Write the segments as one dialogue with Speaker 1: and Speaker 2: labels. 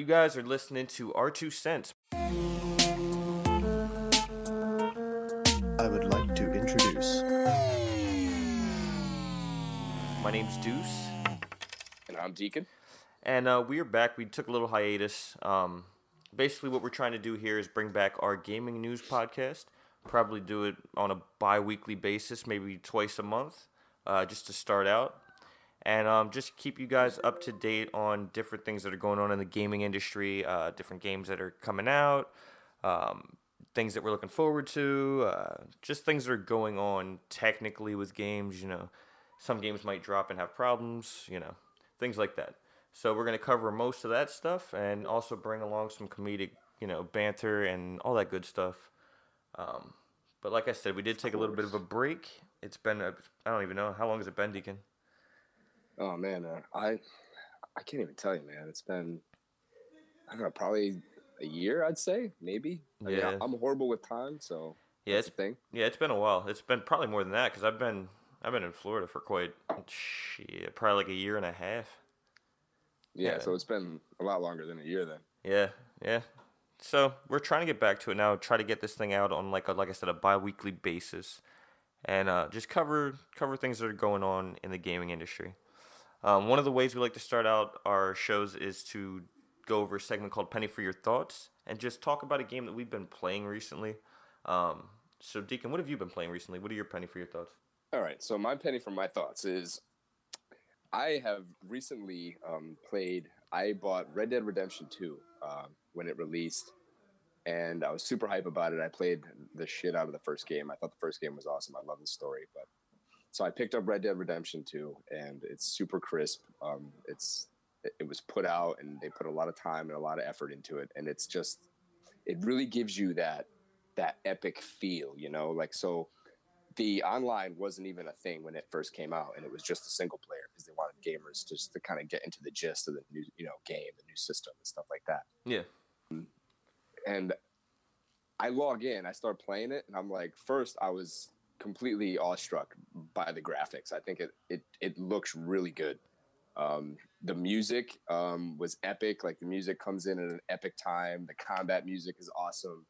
Speaker 1: you guys are listening to R2cents.
Speaker 2: I would like to introduce.
Speaker 1: My name's Duce.
Speaker 3: And I'm Deiken.
Speaker 1: And we are back. We took a little hiatus. Basically, what we're trying to do here is bring back our gaming news podcast. Probably do it on a bi-weekly basis, maybe twice a month, just to start out. And just keep you guys up to date on different things that are going on in the gaming industry, different games that are coming out, things that we're looking forward to, just things that are going on technically with games. Some games might drop and have problems, things like that. So we're going to cover most of that stuff and also bring along some comedic, banter and all that good stuff. But like I said, we did take a little bit of a break. It's been, I don't even know, how long has it been, Deacon?
Speaker 3: Oh, man, I can't even tell you, man. It's been, I don't know, probably a year, I'd say, maybe. I mean, I'm horrible with time, so that's the thing.
Speaker 1: Yeah, it's been a while. It's been probably more than that, because I've been in Florida for probably like a year and a half.
Speaker 3: Yeah, so it's been a lot longer than a year then.
Speaker 1: Yeah. So we're trying to get back to it now. Try to get this thing out on like I said, a bi-weekly basis, and just cover things that are going on in the gaming industry. One of the ways we like to start out our shows is to go over a segment called Penny for Your Thoughts and just talk about a game that we've been playing recently. So Deacon, what have you been playing recently? What are your Penny for Your Thoughts?
Speaker 3: All right, so my Penny for my thoughts is I have recently I bought Red Dead Redemption 2 when it released, and I was super hype about it. I played the shit out of the first game. I thought the first game was awesome. I love the story, so I picked up Red Dead Redemption 2, and it's super crisp. It was put out, and they put a lot of time and a lot of effort into it, and it really gives you that epic feel, so the online wasn't even a thing when it first came out, and it was just a single player because they wanted gamers just to kind of get into the gist of the new, game, the new system and stuff like that.
Speaker 1: Yeah.
Speaker 3: And I log in, I start playing it, and I'm like, first I was completely awestruck by the graphics. I think it looks really good. The music was epic. Like, the music comes in at an epic time. The combat music is awesome.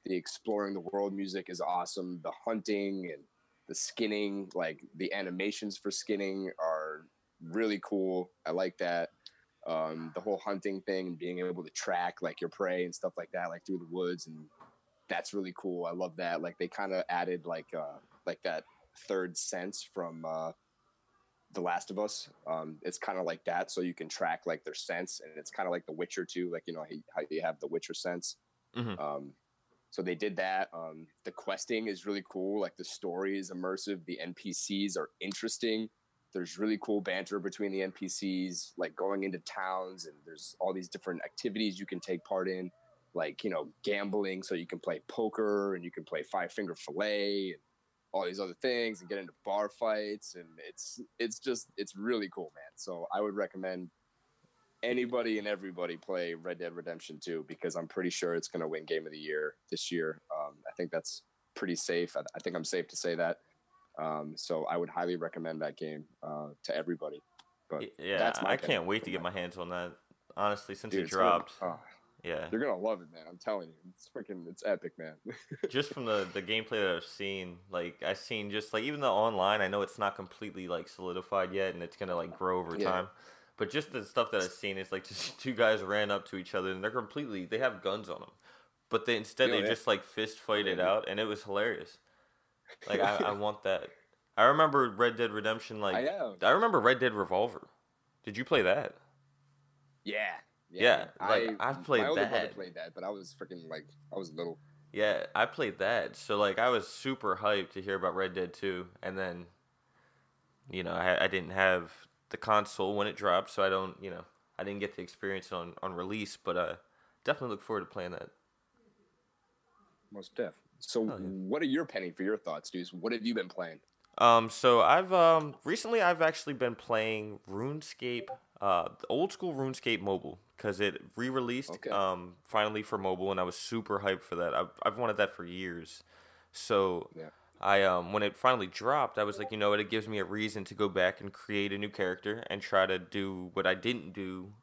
Speaker 3: The exploring the world music is awesome. The hunting and the skinning, like the animations for skinning are really cool. I like that. The whole hunting thing and being able to track like your prey and stuff like that, like through the woods, and that's really cool. I love that. Like, they kind of added like that third sense from The Last of Us. It's kind of like that, so you can track like their sense, and it's kind of like The Witcher too. Like, how you have the Witcher sense. Mm-hmm. So they did that. The questing is really cool. Like, the story is immersive. The NPCs are interesting. There's really cool banter between the NPCs, like going into towns, and there's all these different activities you can take part in, like, gambling. So you can play poker, and you can play Five Finger Fillet and all these other things, and get into bar fights. And it's really cool, man. So I would recommend anybody and everybody play Red Dead Redemption 2, because I'm pretty sure it's going to win Game of the Year this year. I think that's pretty safe. I think I'm safe to say that. So I would highly recommend that game to everybody. But
Speaker 1: yeah, I can't wait to get my hands on that. Honestly, since it dropped. Yeah,
Speaker 3: you're gonna love it, man. I'm telling you, it's epic, man.
Speaker 1: Just from the gameplay that I've seen, like, I've seen just like, even the online, I know it's not completely like solidified yet, and it's gonna like grow over time. But just the stuff that I've seen is like, just two guys ran up to each other, and they have guns on them, but they just like fist fight it out, and it was hilarious. Like, I want that. I remember Red Dead Redemption. Like, I remember Red Dead Revolver. Did you play that?
Speaker 3: Yeah.
Speaker 1: Like, I've played that. My older brother
Speaker 3: played that, but I was freaking, like, I was little.
Speaker 1: Yeah, I played that. So, like, I was super hyped to hear about Red Dead 2. And then, I didn't have the console when it dropped, so I didn't get the experience on release. But definitely look forward to playing that.
Speaker 3: Most def. So, What are your Penny for Your Thoughts, Dudes? What have you been playing?
Speaker 1: So I've recently I've actually been playing RuneScape, the old school RuneScape mobile, because it re-released finally for mobile, and I was super hyped for that. I've wanted that for years. So I when it finally dropped, I was like, it gives me a reason to go back and create a new character and try to do what I didn't do,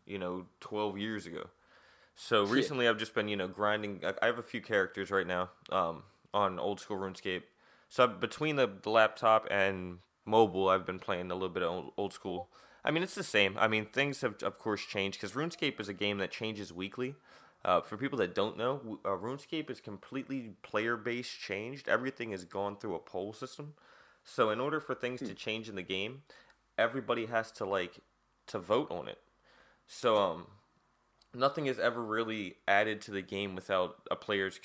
Speaker 1: 12 years ago. So
Speaker 3: Yeah.
Speaker 1: recently, I've just been grinding. I have a few characters right now on old school RuneScape. So between the laptop and mobile, I've been playing a little bit of old school. I mean, it's the same. I mean, things have of course changed because RuneScape is a game that changes weekly. For people that don't know, RuneScape is completely player-based changed. Everything has gone through a poll system. So in order for things to change in the game, everybody has to to vote on it. So nothing is ever really added to the game without a player's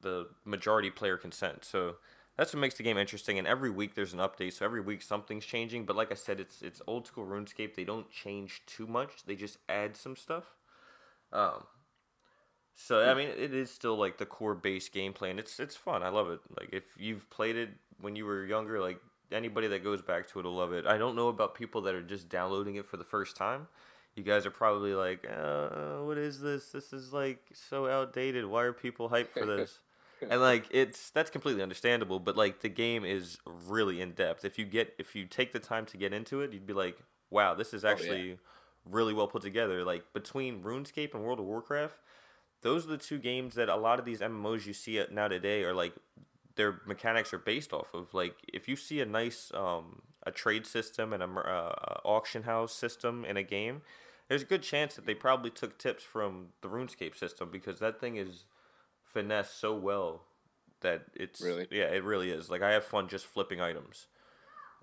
Speaker 1: the majority player consent. So that's what makes the game interesting. And every week there's an update. So every week something's changing. But like I said, it's old school RuneScape. They don't change too much. They just add some stuff. So I mean, it is still like the core base gameplay, and it's fun. I love it. Like if you've played it when you were younger, like anybody that goes back to it will love it. I don't know about people that are just downloading it for the first time. You guys are probably like, what is this? This is like so outdated. Why are people hyped for this? And like that's completely understandable, but like the game is really in depth. If you take the time to get into it, you'd be like, wow, this is actually really well put together. Like between RuneScape and World of Warcraft, those are the two games that a lot of these MMOs you see now today are like their mechanics are based off of. Like if you see a nice a trade system and a auction house system in a game, there's a good chance that they probably took tips from the RuneScape system because that thing is finessed so well that it's
Speaker 3: Really?
Speaker 1: yeah, it really is. Like I have fun just flipping items.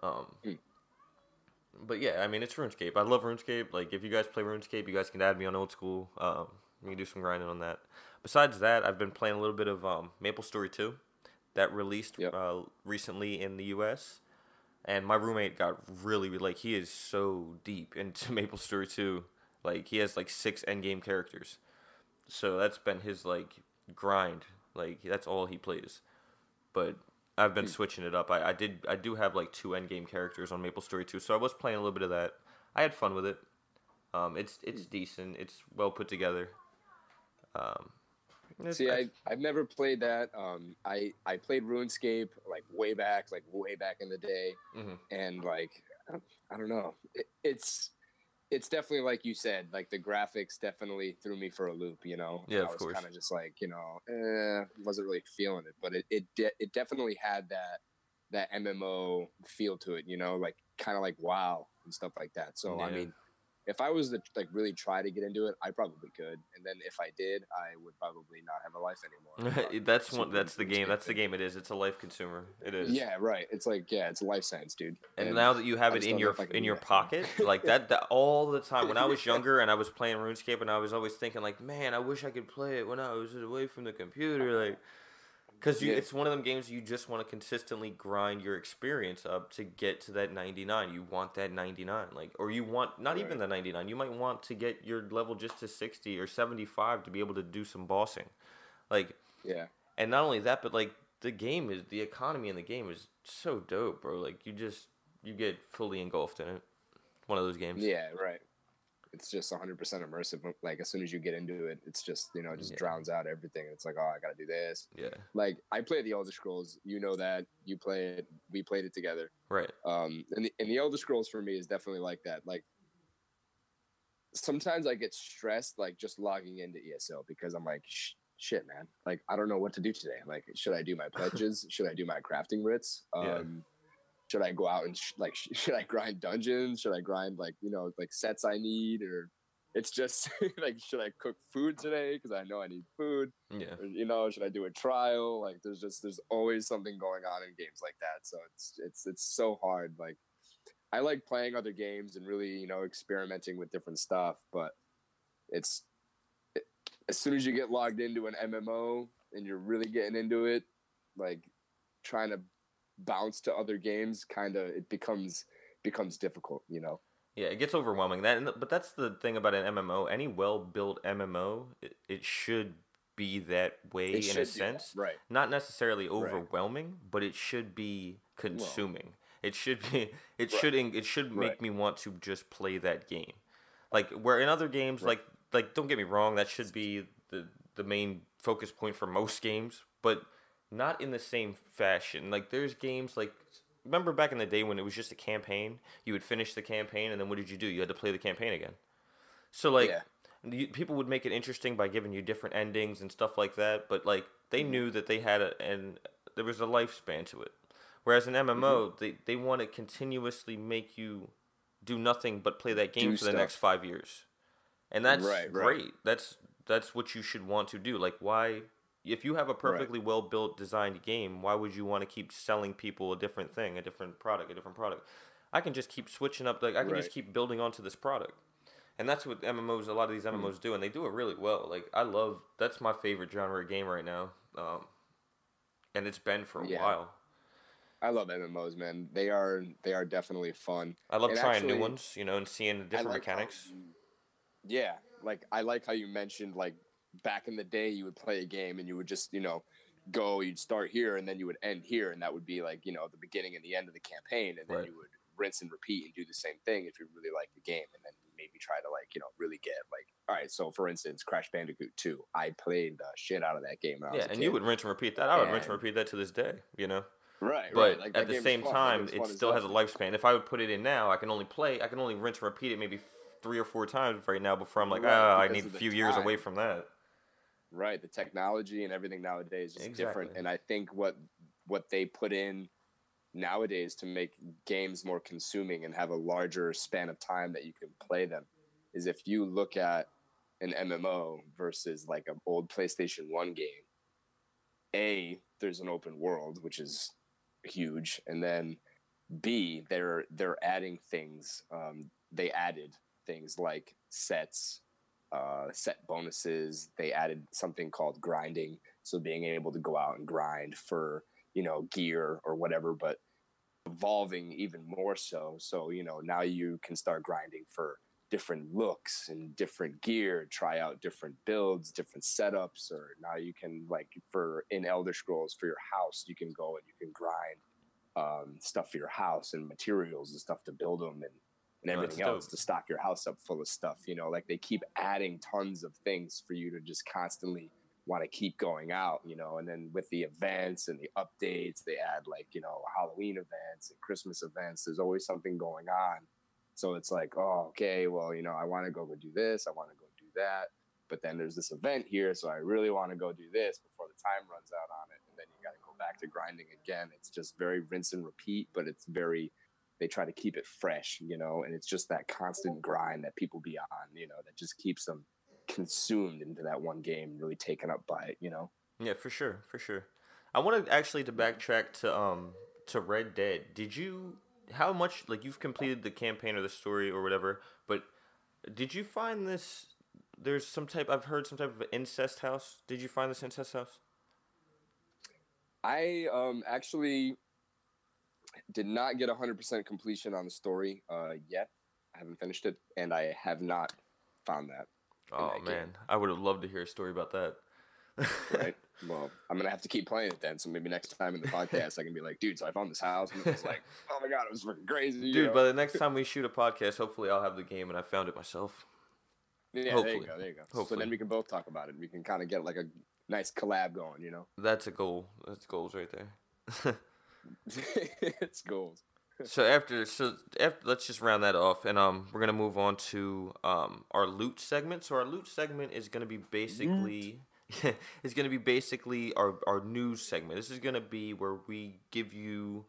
Speaker 1: But yeah, I mean it's RuneScape. I love RuneScape. Like if you guys play RuneScape, you guys can add me on old school. We can do some grinding on that. Besides that, I've been playing a little bit of Maple Story 2 that released recently in the US. And my roommate got really, like, he is so deep into Maple Story 2. Like, he has, like, 6 endgame characters. So that's been his, like, grind. Like, that's all he plays. But I've been switching it up. I do have, like, 2 endgame characters on Maple Story 2. So I was playing a little bit of that. I had fun with it. It's decent. It's well put together.
Speaker 3: See, I've never played that. I played RuneScape like way back in the day, and like I don't know. It's definitely like you said. Like the graphics definitely threw me for a loop. You know,
Speaker 1: Yeah,
Speaker 3: I
Speaker 1: of
Speaker 3: was
Speaker 1: course.
Speaker 3: kind of just like wasn't really feeling it, but it definitely had that MMO feel to it. You know, like kind of like WoW and stuff like that. So I
Speaker 1: Yeah.
Speaker 3: mean, if I was to like really try to get into it, I probably could. And then if I did, I would probably not have a life anymore.
Speaker 1: That's the game. That's the game it is. It's a life consumer. It is.
Speaker 3: Yeah, right. It's like it's a life sentence, dude.
Speaker 1: And now that you have
Speaker 3: I
Speaker 1: it
Speaker 3: just
Speaker 1: in
Speaker 3: don't know
Speaker 1: your
Speaker 3: if I can
Speaker 1: in
Speaker 3: do
Speaker 1: your
Speaker 3: that.
Speaker 1: pocket, like that all the time. When I was younger and I was playing RuneScape, and I was always thinking like, man, I wish I could play it when I was away from the computer, like, because it's one of them games you just want to consistently grind your experience up to get to that 99. You want that 99, like, or you want not even the 99. You might want to get your level just to 60 or 75 to be able to do some bossing, like,
Speaker 3: Yeah.
Speaker 1: and not only that, but like the economy in the game is so dope, bro. Like you get fully engulfed in it. One of those games.
Speaker 3: Yeah, right. It's just 100% immersive. Like as soon as you get into it, it's just just drowns out everything. It's like, oh, I gotta do this.
Speaker 1: Yeah.
Speaker 3: Like I play the Elder Scrolls. You know that. You play it. We played it together.
Speaker 1: Right.
Speaker 3: And the Elder Scrolls for me is definitely like that. Like sometimes I get stressed like just logging into ESO because I'm like, shit, man. Like I don't know what to do today. Like, should I do my pledges? Should I do my crafting writs? Should I go out and should I grind dungeons? Should I grind like sets I need? Or it's just like, should I cook food today because I know I need food?
Speaker 1: Yeah.
Speaker 3: Or, should I do a trial? Like there's always something going on in games like that. So it's so hard. Like I like playing other games and really experimenting with different stuff, but as soon as you get logged into an MMO and you're really getting into it, like trying to bounce to other games, it becomes difficult,
Speaker 1: Yeah, it gets overwhelming. But that's the thing about an MMO. Any well-built MMO, it should be that way in a sense.
Speaker 3: Right.
Speaker 1: Not necessarily overwhelming, but it should be consuming. It should be. It should make me want to just play that game. Like where in other games, like don't get me wrong, that should be the main focus point for most games, but not in the same fashion. Like there's games like, remember back in the day when it was just a campaign? You would finish the campaign and then what did you do? You had to play the campaign again. So like People would make it interesting by giving you different endings and stuff like that, but like they knew that they had there was a lifespan to it. Whereas in MMO, they want to continuously make you do nothing but play that game for the next 5 years. And that's great. That's what you should want to do. Like, why, if you have a perfectly well-built, designed game, why would you want to keep selling people a different thing, a different product? I can just keep switching up. Like, I can just keep building onto this product. And that's what MMOs, a lot of these MMOs do, and they do it really well. Like, that's my favorite genre of game right now. And it's been for a while.
Speaker 3: I love MMOs, man. They are definitely fun.
Speaker 1: I love trying new ones, and seeing the different mechanics.
Speaker 3: Like I like how you mentioned, like, back in the day you would play a game and you would just, go, you'd start here and then you would end here, and that would be like, the beginning and the end of the campaign, and then you would rinse and repeat and do the same thing if you really like the game, and then maybe try to, like, really get, like, all right, so for instance, Crash Bandicoot 2, I played the shit out of that game when I was a kid.
Speaker 1: You would rinse and repeat that. I would rinse and repeat that to this day,
Speaker 3: Right,
Speaker 1: but
Speaker 3: like,
Speaker 1: at the same time, it still has a lifespan. If I would put it in now, I can only rinse and repeat it maybe 3 or 4 times right now before I'm like, I need a few years away from that.
Speaker 3: Right, the technology and everything nowadays is different, and I think what they put in nowadays to make games more consuming and have a larger span of time that you can play them is, if you look at an MMO versus like an old PlayStation 1 game, there's an open world, which is huge, and then B, they're adding things. They added things like sets, set bonuses. They added something called grinding, so being able to go out and grind for gear or whatever, but evolving even more so. So now you can start grinding for different looks and different gear, try out different builds, different setups, or now you can, like, in Elder Scrolls, for your house, you can go and you can grind stuff for your house and materials and stuff to build them and everything else to stock your house up full of stuff. Like, they keep adding tons of things for you to just constantly want to keep going out, and then with the events and the updates, they add, like, Halloween events and Christmas events. There's always something going on. So it's like, oh, okay, well, I want to go do this. I want to go do that. But then there's this event here, so I really want to go do this before the time runs out on it. And then you got to go back to grinding again. It's just very rinse and repeat, but they try to keep it fresh, and it's just that constant grind that people be on, that just keeps them consumed into that one game, really taken up by it,
Speaker 1: Yeah, for sure. I wanted actually to backtrack to Red Dead. How much, like, you've completed the campaign or the story or whatever, but did you find this, I've heard some type of incest house. Did you find this incest house?
Speaker 3: I actually did not get 100% completion on the story yet. I haven't finished it, and I have not found that.
Speaker 1: Oh, man. I would have loved to hear a story about that.
Speaker 3: Right? Well, I'm going to have to keep playing it then, so maybe next time in the podcast I can be like, dude, so I found this house, and it's like, oh my god, it was freaking crazy.
Speaker 1: Dude, by the next time we shoot a podcast, hopefully I'll have the game and I found it myself.
Speaker 3: Yeah, hopefully. There you go. Hopefully. So then we can both talk about it. We can kind of get, like, a nice collab going,
Speaker 1: That's a goal. That's goals right there.
Speaker 3: It's goals.
Speaker 1: So after let's just round that off, and we're gonna move on to our loot segment. So our loot segment is gonna be basically our news segment. This is gonna be where we give you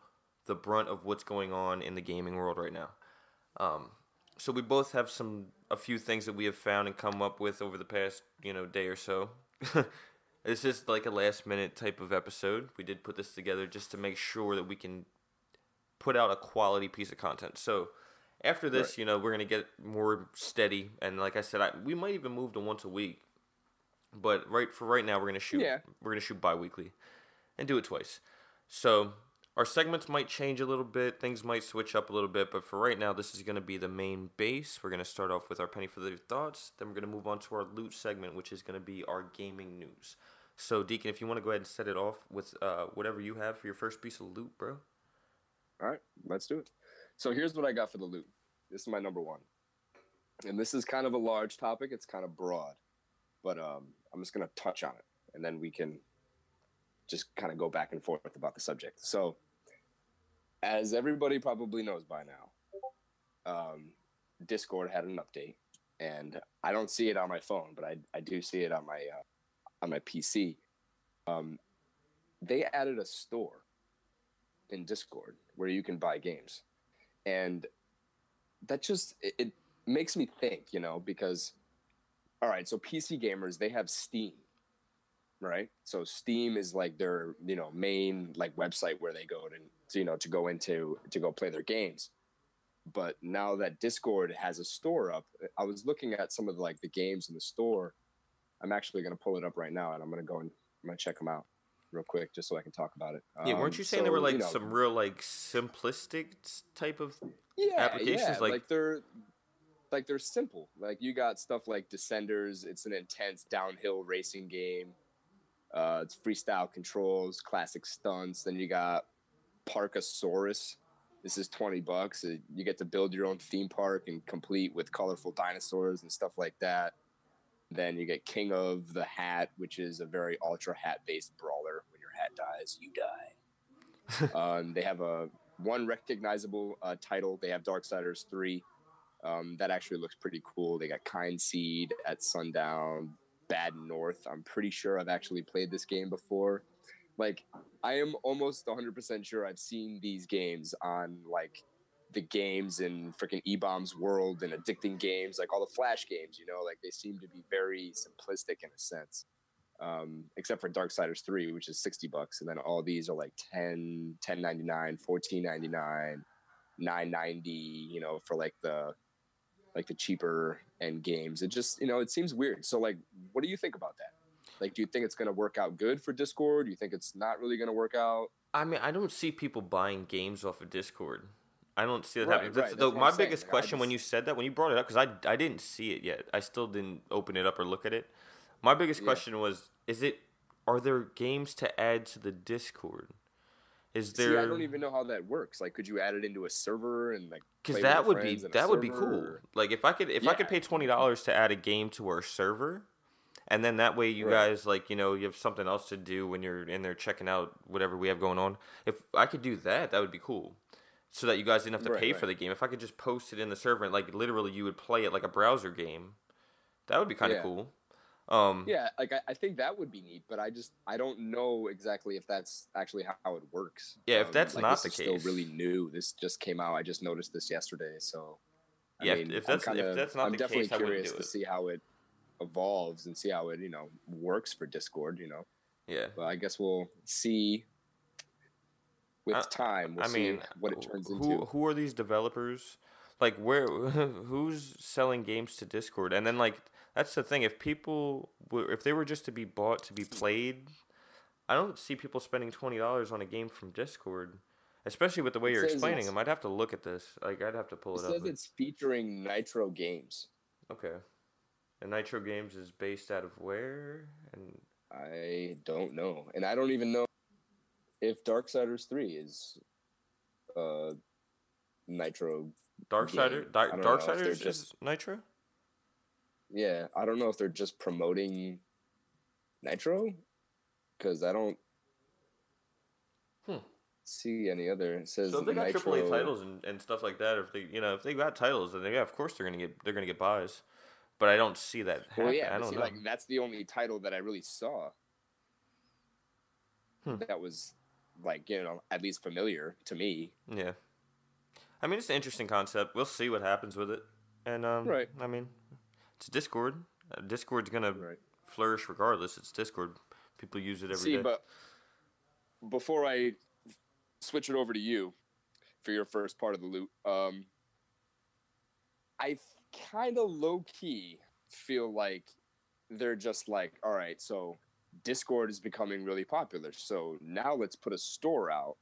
Speaker 1: the brunt of what's going on in the gaming world right now. So we both have a few things that we have found and come up with over the past day or so. It's just like a last minute type of episode. We did put this together just to make sure that we can put out a quality piece of content. So after this, we're going to get more steady. And like I said, we might even move to once a week. But right now, we're going to shoot bi-weekly and do it twice. So our segments might change a little bit. Things might switch up a little bit. But for right now, this is going to be the main base. We're going to start off with our penny for the thoughts. Then we're going to move on to our loot segment, which is going to be our gaming news. So, Deacon, if you want to go ahead and set it off with whatever you have for your first piece of loot, bro.
Speaker 3: All right, let's do it. So here's what I got for the loot. This is my number one. And this is kind of a large topic. It's kind of broad. But I'm just going to touch on it. And then we can just kind of go back and forth about the subject. So, as everybody probably knows by now, Discord had an update. and I don't see it on my phone, but I do see it on my PC. They added a store in Discord where you can buy games, and that just it makes me think, because all right, so PC gamers, they have Steam, right? So Steam is like their main like website where they go to go into to go play their games. But now that Discord has a store up, I was looking at some of the games in the store. I'm actually going to pull it up right now, and I'm going to check them out real quick just so I can talk about it.
Speaker 1: Yeah, weren't you saying there were some real simplistic type of applications?
Speaker 3: Yeah, they're simple. Like you got stuff like Descenders. It's an intense downhill racing game. It's freestyle controls, classic stunts. Then you got Parkasaurus. This is $20. You get to build your own theme park and complete with colorful dinosaurs and stuff like that. Then you get King of the Hat, which is a very ultra hat-based brawler. When your hat dies, you die. They have one recognizable title. They have Darksiders 3. That actually looks pretty cool. They got Kind Seed at Sundown, Bad North. I'm pretty sure I've actually played this game before. I am almost 100% sure I've seen these games on the games in freaking E-Bomb's World and Addicting Games, all the Flash games, they seem to be very simplistic in a sense. Except for Darksiders 3, which is $60, and then all these are $10.99, $14.99, $9.90, for the cheaper end games. It just, it seems weird. So what do you think about that? Do you think it's going to work out good for Discord? Do you think it's not really going to work out?
Speaker 1: I mean, I don't see people buying games off of Discord. I don't see that happening.
Speaker 3: Right.
Speaker 1: My biggest question when you said that, when you brought it up, because I didn't see it yet. I still didn't open it up or look at it. My biggest question was, are there games to add to the Discord? Is there?
Speaker 3: See, I don't even know how that works. Could you add it into a server and
Speaker 1: because that would be cool. If I could pay $20 to add a game to our server, and then that way you guys you have something else to do when you're in there checking out whatever we have going on. If I could do that, that would be cool. So that you guys didn't have to pay for the game. If I could just post it in the server and literally you would play it like a browser game, that would be kind of cool.
Speaker 3: I think that would be neat, but I don't know exactly if that's actually how it works.
Speaker 1: Yeah, if that's not the case,
Speaker 3: still really new. This just came out. I just noticed this yesterday, so
Speaker 1: if that's not the case,
Speaker 3: I'm definitely curious to see how it evolves and see how it works for Discord.
Speaker 1: Yeah,
Speaker 3: but I guess we'll see with time. We'll see what it turns into.
Speaker 1: Who are these developers? Who's selling games to Discord? And then that's the thing. If they were just to be bought to be played, I don't see people spending $20 on a game from Discord, especially with the way you're explaining them. I'd have to look at this. I'd have to pull it up.
Speaker 3: It says it's featuring Nitro Games.
Speaker 1: Okay. And Nitro Games is based out of where? And
Speaker 3: I don't know. And I don't even know if Darksiders 3 is Nitro.
Speaker 1: Darksiders is Nitro?
Speaker 3: Yeah, I don't know if they're just promoting Nitro, because I don't see any other. It says
Speaker 1: so if they got
Speaker 3: Nitro
Speaker 1: AAA titles and stuff like that. If they got titles, then of course they're gonna get buys. But I don't see that happen.
Speaker 3: Well, yeah,
Speaker 1: I don't know.
Speaker 3: That's the only title that I really saw that was at least familiar to me.
Speaker 1: Yeah, I mean, it's an interesting concept. We'll see what happens with it. And
Speaker 3: right.
Speaker 1: I mean, it's Discord. Discord's gonna flourish regardless. It's Discord. People use it every day.
Speaker 3: But before I switch it over to you for your first part of the loot, I kind of low key feel like they're just all right, so Discord is becoming really popular, so now let's put a store out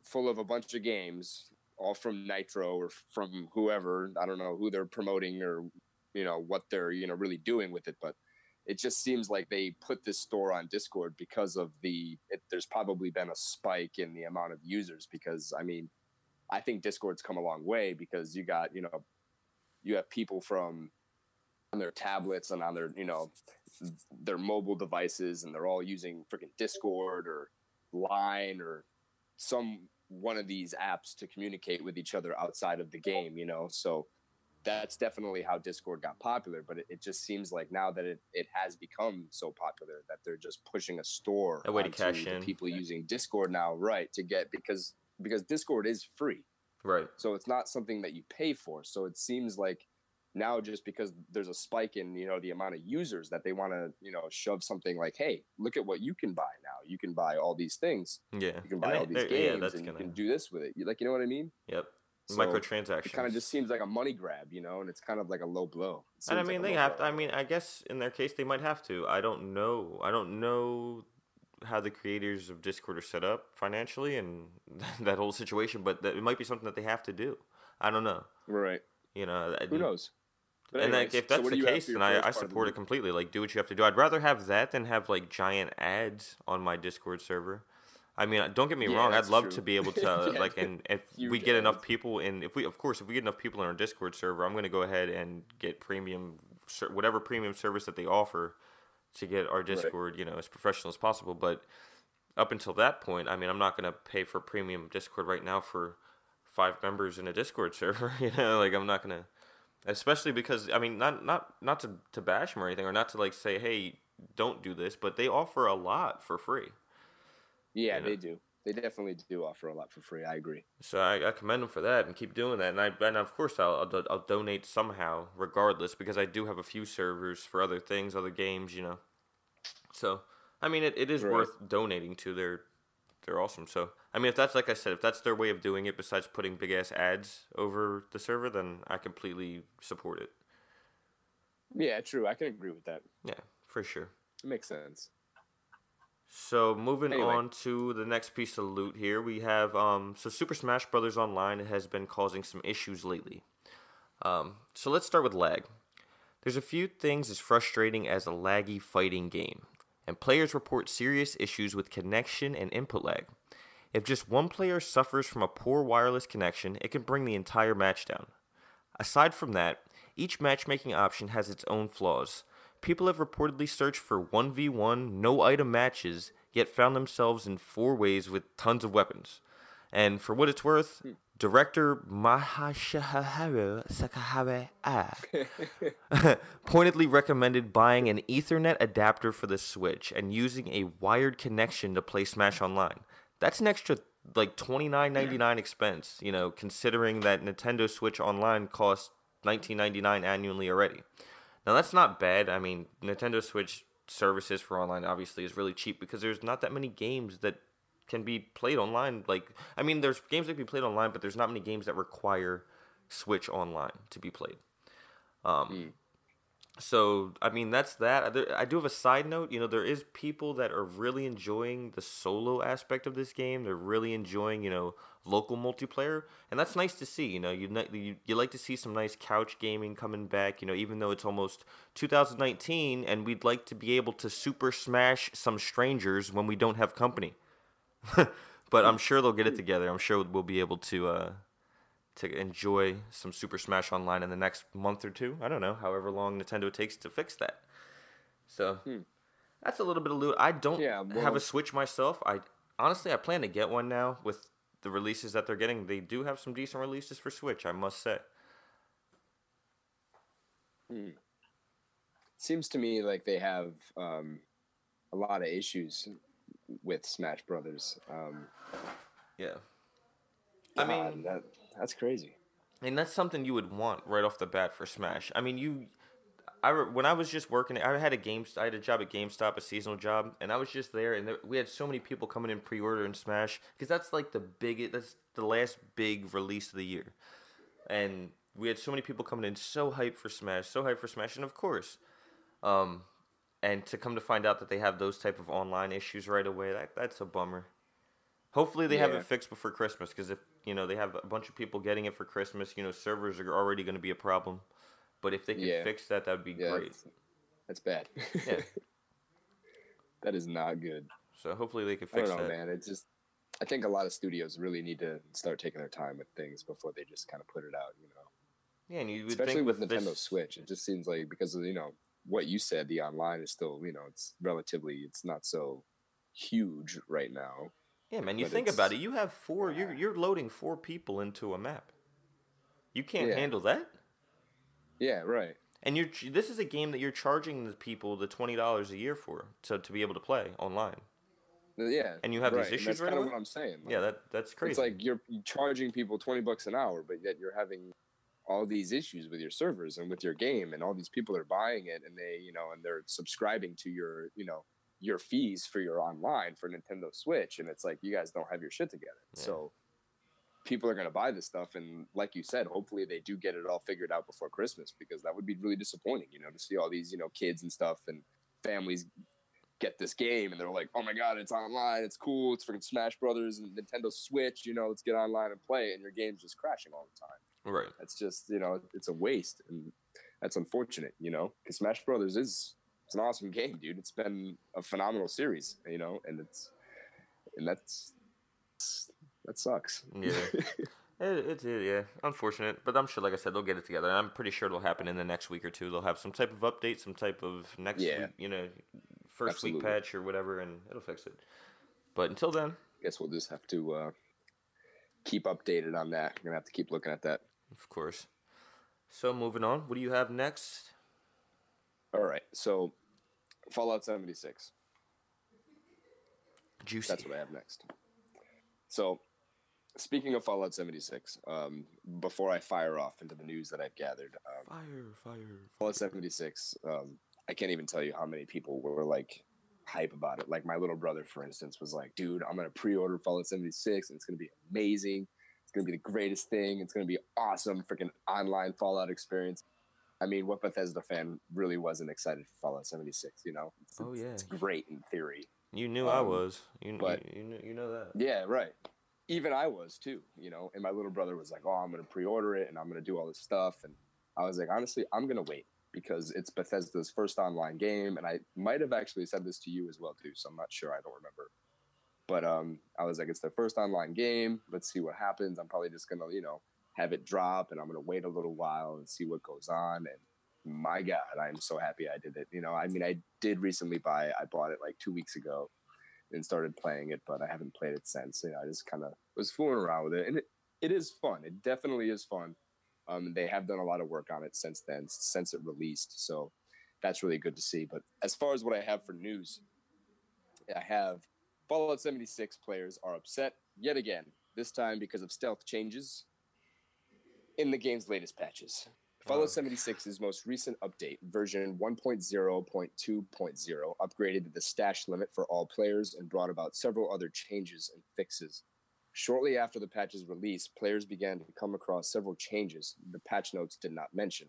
Speaker 3: full of a bunch of games, all from Nitro or from whoever. I don't know who they're promoting or what they're really doing with it, but it just seems like they put this store on Discord because of there's probably been a spike in the amount of users, because I think Discord's come a long way, because you got you have people from on their tablets and on their mobile devices, and they're all using freaking Discord or Line or one of these apps to communicate with each other outside of the game, So that's definitely how Discord got popular. But it just seems like now that it has become so popular that they're just pushing a store
Speaker 1: A way to
Speaker 3: onto
Speaker 1: cash
Speaker 3: the
Speaker 1: in.
Speaker 3: people using Discord now, right? To get because Discord is free,
Speaker 1: Right.
Speaker 3: so it's not something that you pay for. So it seems like now just because there's a spike in the amount of users that they want to shove something like, hey, look at what you can buy now. You can buy all these things.
Speaker 1: Yeah.
Speaker 3: You can buy all these games,
Speaker 1: that's
Speaker 3: and
Speaker 1: gonna...
Speaker 3: you can do this with it. You know what I mean?
Speaker 1: Yep.
Speaker 3: So
Speaker 1: Microtransactions.
Speaker 3: it kind of just seems like a money grab, and it's kind of like a low blow.
Speaker 1: And I mean, they have to. I mean, I guess in their case, they might have to. I don't know. I don't know how the creators of Discord are set up financially and that whole situation, but it might be something that they have to do. I don't know.
Speaker 3: Right.
Speaker 1: You know.
Speaker 3: Who knows? But
Speaker 1: and
Speaker 3: anyways,
Speaker 1: if that's
Speaker 3: so
Speaker 1: the case, then I support it completely. Like, do what you have to do. I'd rather have that than have like giant ads on my Discord server. I mean, don't get me wrong. I'd love to be able to like, and if we get enough people in, if we get enough people in our Discord server, I'm going to go ahead and get premium, whatever premium service that they offer, to get our Discord, as professional as possible. But up until that point, I mean, I'm not going to pay for premium Discord right now for 5 members in a Discord server. Like I'm not going to. Especially because, I mean, not to bash them or anything, or not to like say, hey, don't do this, but they offer a lot for free.
Speaker 3: Yeah, they do. They definitely do offer a lot for free. I agree.
Speaker 1: So I commend them for that and keep doing that. And of course I'll donate somehow, regardless, because I do have a few servers for other things, other games, So I mean, it is worth donating to. They're awesome. So I mean, if that's, like I said, if that's their way of doing it, besides putting big ass ads over the server, then I completely support it.
Speaker 3: Yeah, true. I can agree with that.
Speaker 1: Yeah, for sure.
Speaker 3: It makes sense.
Speaker 1: So moving on to the next piece of loot here, we have so Super Smash Bros. Online has been causing some issues lately. So let's start with lag. There's a few things as frustrating as a laggy fighting game, and players report serious issues with connection and input lag. If just one player suffers from a poor wireless connection, it can bring the entire match down. Aside from that, each matchmaking option has its own flaws. People have reportedly searched for 1v1 no-item matches, yet found themselves in 4 ways with tons of weapons. And for what it's worth, director Mahashihiro Sakahara pointedly recommended buying an Ethernet adapter for the Switch and using a wired connection to play Smash Online. That's an extra like $29.99 expense, considering that Nintendo Switch Online costs $19.99 annually already. Now, that's not bad. I mean, Nintendo Switch services for online obviously is really cheap because there's not that many games that can be played online. Like, I mean, there's games that can be played online, but there's not many games that require Switch Online to be played. So, I mean, that's that. I do have a side note. There is people that are really enjoying the solo aspect of this game. They're really enjoying, local multiplayer. And that's nice to see. You like to see some nice couch gaming coming back, even though it's almost 2019 and we'd like to be able to super smash some strangers when we don't have company. But I'm sure they'll get it together. I'm sure we'll be able to enjoy some Super Smash Online in the next month or 2. I don't know, however long Nintendo takes to fix that. So, that's a little bit of loot. I don't have a Switch myself. I plan to get one now with the releases that they're getting. They do have some decent releases for Switch, I must say.
Speaker 3: Seems to me like they have a lot of issues with Smash Brothers.
Speaker 1: Yeah.
Speaker 3: I mean, that's crazy.
Speaker 1: And that's something you would want right off the bat for Smash. I mean, when I was just working, I had a job at GameStop, a seasonal job, and I was just there, and we had so many people coming in pre-order in Smash because that's like that's the last big release of the year, and we had so many people coming in, so hyped for Smash, and of course, and to come to find out that they have those type of online issues right away, that's a bummer. Hopefully they have it fixed before Christmas, because if they have a bunch of people getting it for Christmas, servers are already going to be a problem. But if they can fix that, that would be great.
Speaker 3: That's bad.
Speaker 1: Yeah.
Speaker 3: That is not good.
Speaker 1: So hopefully they can fix that.
Speaker 3: I don't know, man. It's just, I think a lot of studios really need to start taking their time with things before they just kind of put it out,
Speaker 1: Yeah, and you would
Speaker 3: especially
Speaker 1: think
Speaker 3: with Nintendo Switch, it just seems like, because of, what you said, the online is still, it's not so huge right now.
Speaker 1: Yeah, man, you think about it. You have 4, you're loading 4 people into a map. You can't handle that?
Speaker 3: Yeah, right.
Speaker 1: And this is a game that you're charging the people the $20 a year for to be able to play online.
Speaker 3: Yeah,
Speaker 1: And you have
Speaker 3: right.
Speaker 1: these
Speaker 3: And
Speaker 1: issues
Speaker 3: that's
Speaker 1: right
Speaker 3: kind of
Speaker 1: away?
Speaker 3: what I'm saying. Like,
Speaker 1: Yeah, that's crazy.
Speaker 3: it's like you're charging people $20 an hour, but yet you're having all these issues with your servers and with your game, and all these people are buying it, and and they're subscribing to your fees for your online for Nintendo Switch, and it's like you guys don't have your shit together.
Speaker 1: Yeah.
Speaker 3: So people are going to buy this stuff, and like you said, hopefully they do get it all figured out before Christmas, because that would be really disappointing, to see all these kids and stuff and families get this game and they're like, oh my god, it's online, it's cool, it's freaking Smash Brothers and Nintendo Switch, let's get online and play, and your game's just crashing all the time.
Speaker 1: Right.
Speaker 3: That's just it's a waste, and that's unfortunate, because Smash Brothers it's an awesome game, dude. It's been a phenomenal series, and that sucks.
Speaker 1: Yeah. It's yeah, unfortunate, but I'm sure, like I said, they'll get it together. I'm pretty sure it'll happen in the next week or two. They'll have some type of update, some type of next week, first
Speaker 3: Absolutely.
Speaker 1: week patch or whatever, and it'll fix it. But until then,
Speaker 3: I guess we'll just have to keep updated on that. We're gonna have to keep looking at that.
Speaker 1: Of course. So moving on, what do you have next?
Speaker 3: All right, so Fallout 76.
Speaker 1: Juicy.
Speaker 3: That's what I have next. So, speaking of Fallout 76, before I fire off into the news that I've gathered,
Speaker 1: Fire.
Speaker 3: Fallout 76, I can't even tell you how many people were like hype about it. Like my little brother, for instance, was like, dude, I'm going to pre-order Fallout 76 and it's going to be amazing. It's going to be the greatest thing. It's going to be awesome. Freaking online Fallout experience. I mean, what Bethesda fan really wasn't excited for Fallout 76, It's great in theory.
Speaker 1: You knew I was. You know that.
Speaker 3: Yeah, right. Even I was too, and my little brother was like, oh, I'm going to pre-order it and I'm going to do all this stuff. And I was like, honestly, I'm going to wait because it's Bethesda's first online game. And I might have actually said this to you as well, too. So I'm not sure. I don't remember. But I was like, it's their first online game. Let's see what happens. I'm probably just going to, have it drop and I'm going to wait a little while and see what goes on. And my God, I'm so happy I did it. I mean, I did recently I bought it like 2 weeks ago and started playing it, but I haven't played it since. I just kind of was fooling around with it, and it is fun. It definitely is fun. They have done a lot of work on it since then, since it released, so that's really good to see. But as far as what I have for news, I have Fallout 76 players are upset yet again, this time because of stealth changes in the game's latest patches. Fallout 76's most recent update, version 1.0.2.0, upgraded the stash limit for all players and brought about several other changes and fixes. Shortly after the patch's release, players began to come across several changes the patch notes did not mention.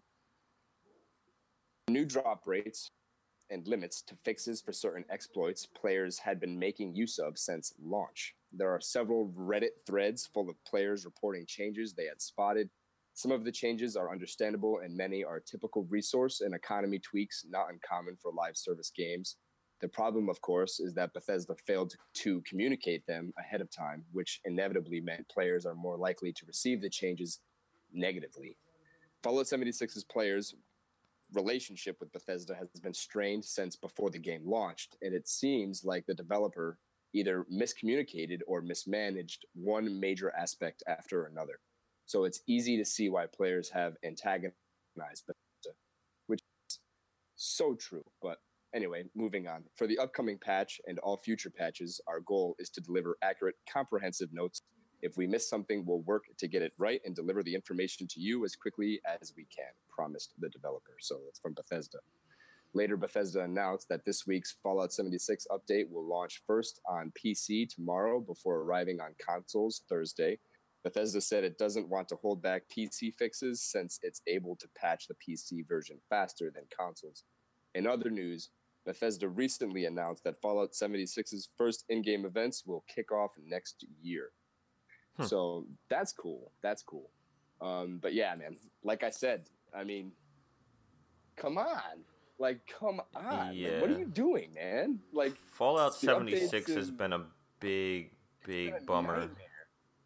Speaker 3: New drop rates and limits to fixes for certain exploits players had been making use of since launch. There are several Reddit threads full of players reporting changes they had spotted. Some of the changes are understandable, and many are typical resource and economy tweaks not uncommon for live service games. The problem, of course, is that Bethesda failed to communicate them ahead of time, which inevitably meant players are more likely to receive the changes negatively. Fallout 76's players' relationship with Bethesda has been strained since before the game launched, and it seems like the developer either miscommunicated or mismanaged one major aspect after another. So it's easy to see why players have antagonized Bethesda, which is so true. But anyway, moving on. For the upcoming patch and all future patches, our goal is to deliver accurate, comprehensive notes. If we miss something, we'll work to get it right and deliver the information to you as quickly as we can, promised the developer. So that's from Bethesda. Later, Bethesda announced that this week's Fallout 76 update will launch first on PC tomorrow before arriving on consoles Thursday. Bethesda said it doesn't want to hold back PC fixes since it's able to patch the PC version faster than consoles. In other news, Bethesda recently announced that Fallout 76's first in-game events will kick off next year. So that's cool. That's cool. But yeah, man, like I said, I mean, come on. Come on.
Speaker 1: Yeah.
Speaker 3: Like, what are you doing, man?
Speaker 1: Fallout 76 has been a big bummer.
Speaker 3: Nightmare.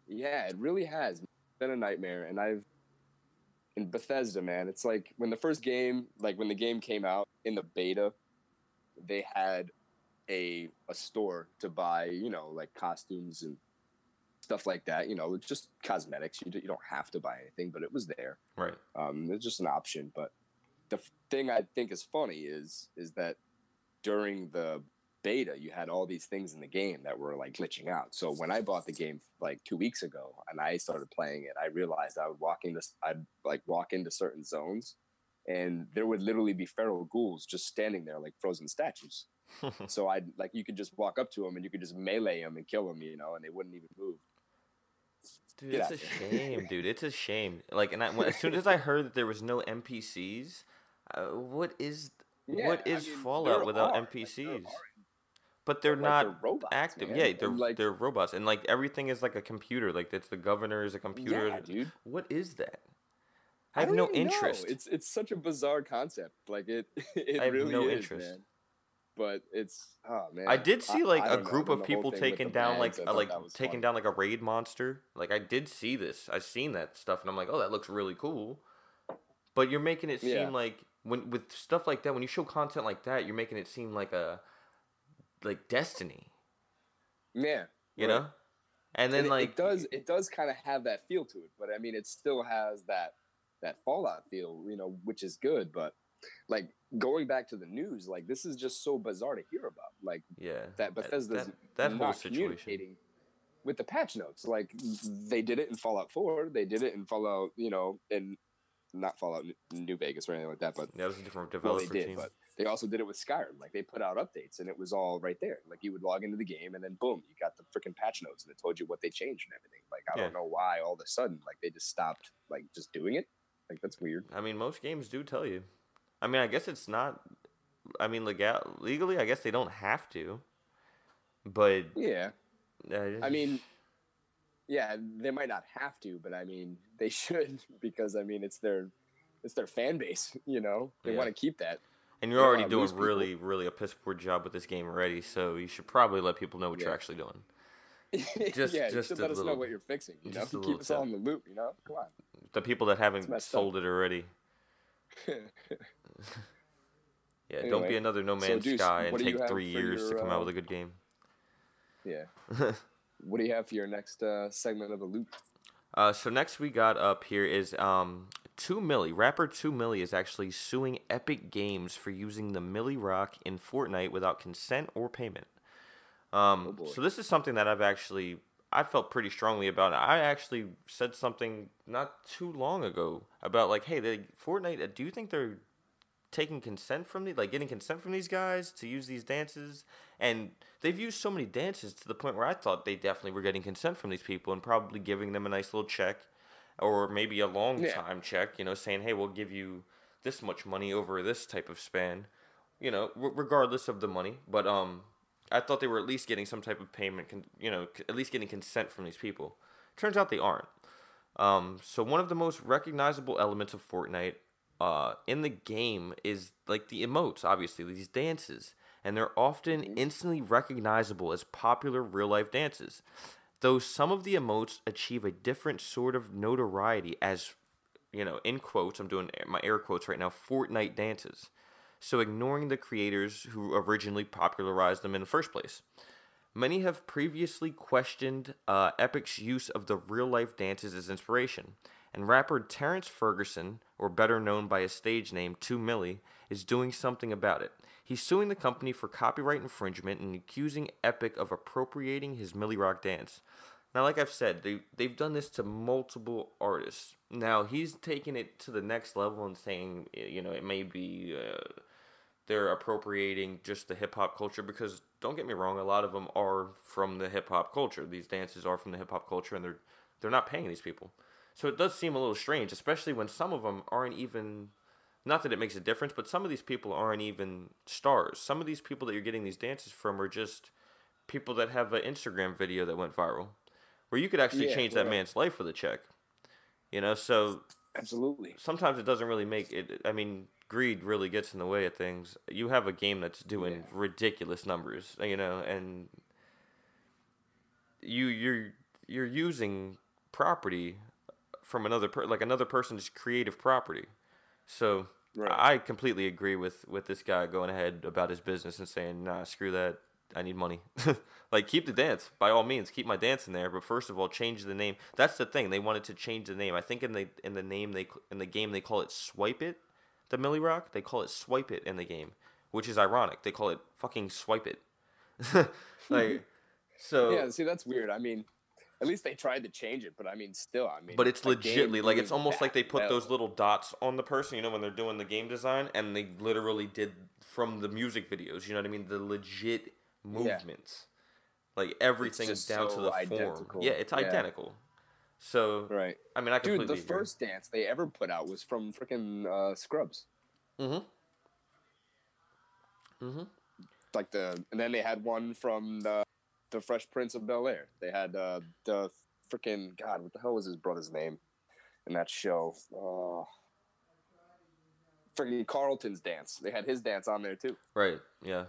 Speaker 3: Yeah, it really has. It's been a nightmare. And in Bethesda, man, it's like when the first game, when the game came out in the beta, they had a store to buy, costumes and stuff like that, just cosmetics. You don't have to buy anything, but it was there.
Speaker 1: Right.
Speaker 3: It's just an option. But the thing I think is funny is that during the beta, you had all these things in the game that were like glitching out. So when I bought the game like 2 weeks ago and I started playing it, I realized I'd like walk into certain zones, and there would literally be feral ghouls just standing there like frozen statues. So you could just walk up to them and you could just melee them and kill them, and they wouldn't even move.
Speaker 1: Dude, it's a shame, dude. It's a shame. Like, and as soon as I heard that there was no NPCs, what is Fallout without NPCs? But they're not
Speaker 3: they're robots,
Speaker 1: active.
Speaker 3: Man.
Speaker 1: Yeah, they're robots, and like everything is like a computer. Like it's the governor is a computer.
Speaker 3: Yeah, dude.
Speaker 1: What is that? I have no interest.
Speaker 3: It's such a bizarre concept. Like it
Speaker 1: I have
Speaker 3: really
Speaker 1: no
Speaker 3: is,
Speaker 1: interest.
Speaker 3: Man. But it's man.
Speaker 1: I did see like
Speaker 3: I
Speaker 1: a group of people taking down
Speaker 3: taking
Speaker 1: down like a raid monster. Like I did see this. I've seen that stuff, and I'm like, oh, that looks really cool. But you're making it seem like with stuff like that, when you show content like that, you're making it seem like Destiny.
Speaker 3: Yeah.
Speaker 1: You know? And then
Speaker 3: it does kind of have that feel to it, but I mean it still has that Fallout feel, which is good, but like going back to the news, like this is just so bizarre to hear about. Like that Bethesda's
Speaker 1: that
Speaker 3: not
Speaker 1: whole situation
Speaker 3: communicating with the patch notes. Like they did it in Fallout 4, they did it in Fallout, in not Fallout New Vegas or anything like that, but
Speaker 1: that was a different developer team.
Speaker 3: But they also did it with Skyrim. Like they put out updates and it was all right there. Like you would log into the game and then boom, you got the freaking patch notes and it told you what they changed and everything. Like I don't know why all of a sudden like they just stopped like just doing it. Like that's weird.
Speaker 1: I mean, most games do tell you. I mean, I guess it's not. I mean, legally, I guess they don't have to. But
Speaker 3: yeah, I mean, yeah, they might not have to, but I mean, they should because I mean, it's their fan base. They want to keep that.
Speaker 1: And you're already doing really, really a piss poor job with this game already, so you should probably let people know what you're actually doing.
Speaker 3: Just let us know what you're fixing. Keep us all in the loop. Come on.
Speaker 1: The people that haven't sold it already. Yeah, anyway, don't be another No Man's Sky and take 3 years to come out with a good game.
Speaker 3: Yeah. What do you have for your next segment of the loop?
Speaker 1: So next we got up here is 2 Milli. Rapper 2 Milli is actually suing Epic Games for using the Milli Rock in Fortnite without consent or payment. So this is something that I felt pretty strongly about. I actually said something not too long ago about like, hey, Fortnite, do you think they're taking consent from getting consent from these guys to use these dances? And they've used so many dances to the point where I thought they definitely were getting consent from these people and probably giving them a nice little check or maybe a long time check, saying, hey, we'll give you this much money over this type of span, regardless of the money. But I thought they were at least getting some type of payment, at least getting consent from these people. Turns out they aren't. So one of the most recognizable elements of Fortnite in the game is like the emotes, obviously, these dances. And they're often instantly recognizable as popular real-life dances. Though some of the emotes achieve a different sort of notoriety as, in quotes, I'm doing my air quotes right now, Fortnite dances. So ignoring the creators who originally popularized them in the first place. Many have previously questioned Epic's use of the real-life dances as inspiration, and rapper Terrence Ferguson, or better known by his stage name 2 Milli, is doing something about it. He's suing the company for copyright infringement and accusing Epic of appropriating his Milli Rock dance. Now, like I've said, they've done this to multiple artists. Now, he's taking it to the next level and saying, it may be they're appropriating just the hip-hop culture, because don't get me wrong, a lot of them are from the hip-hop culture. These dances are from the hip-hop culture, and they're not paying these people. So it does seem a little strange, especially when some of them aren't even, not that it makes a difference, but some of these people aren't even stars. Some of these people that you're getting these dances from are just people that have an Instagram video that went viral, where you could actually change that man's life with a check. So
Speaker 3: absolutely.
Speaker 1: Sometimes it doesn't really make it. I mean, greed really gets in the way of things. You have a game that's doing ridiculous numbers, and you're using property from another person's creative property. So I completely agree with this guy going ahead about his business and saying, nah, screw that. I need money. Like, keep the dance. By all means, keep my dance in there. But first of all, change the name. That's the thing. They wanted to change the name. I think in the game they call it Swipe It. the Millie Rock. They call it Swipe It in the game, which is ironic. They call it fucking Swipe It. Like, so.
Speaker 3: Yeah, see, that's weird. I mean, at least they tried to change it, but I mean, still, I mean.
Speaker 1: But it's
Speaker 3: a game
Speaker 1: legitly, like, it's
Speaker 3: doing
Speaker 1: almost like they
Speaker 3: that,
Speaker 1: put
Speaker 3: hell.
Speaker 1: those little dots on the person, you know, when they're doing the game design, and they literally did from the music videos, you know what I mean? The legit movements. Like, everything's down to
Speaker 3: so
Speaker 1: the
Speaker 3: identical.
Speaker 1: form. Yeah, it's identical. So,
Speaker 3: Right.
Speaker 1: I mean, I completely
Speaker 3: Dude, the
Speaker 1: agree.
Speaker 3: first dance they ever put out was from freaking Scrubs.
Speaker 1: Mm-hmm. Mm-hmm.
Speaker 3: Like and then they had one from the Fresh Prince of Bel-Air. They had the freaking, God, what the hell was his brother's name in that show? Freaking Carlton's dance. They had his dance on there too.
Speaker 1: Right, yeah.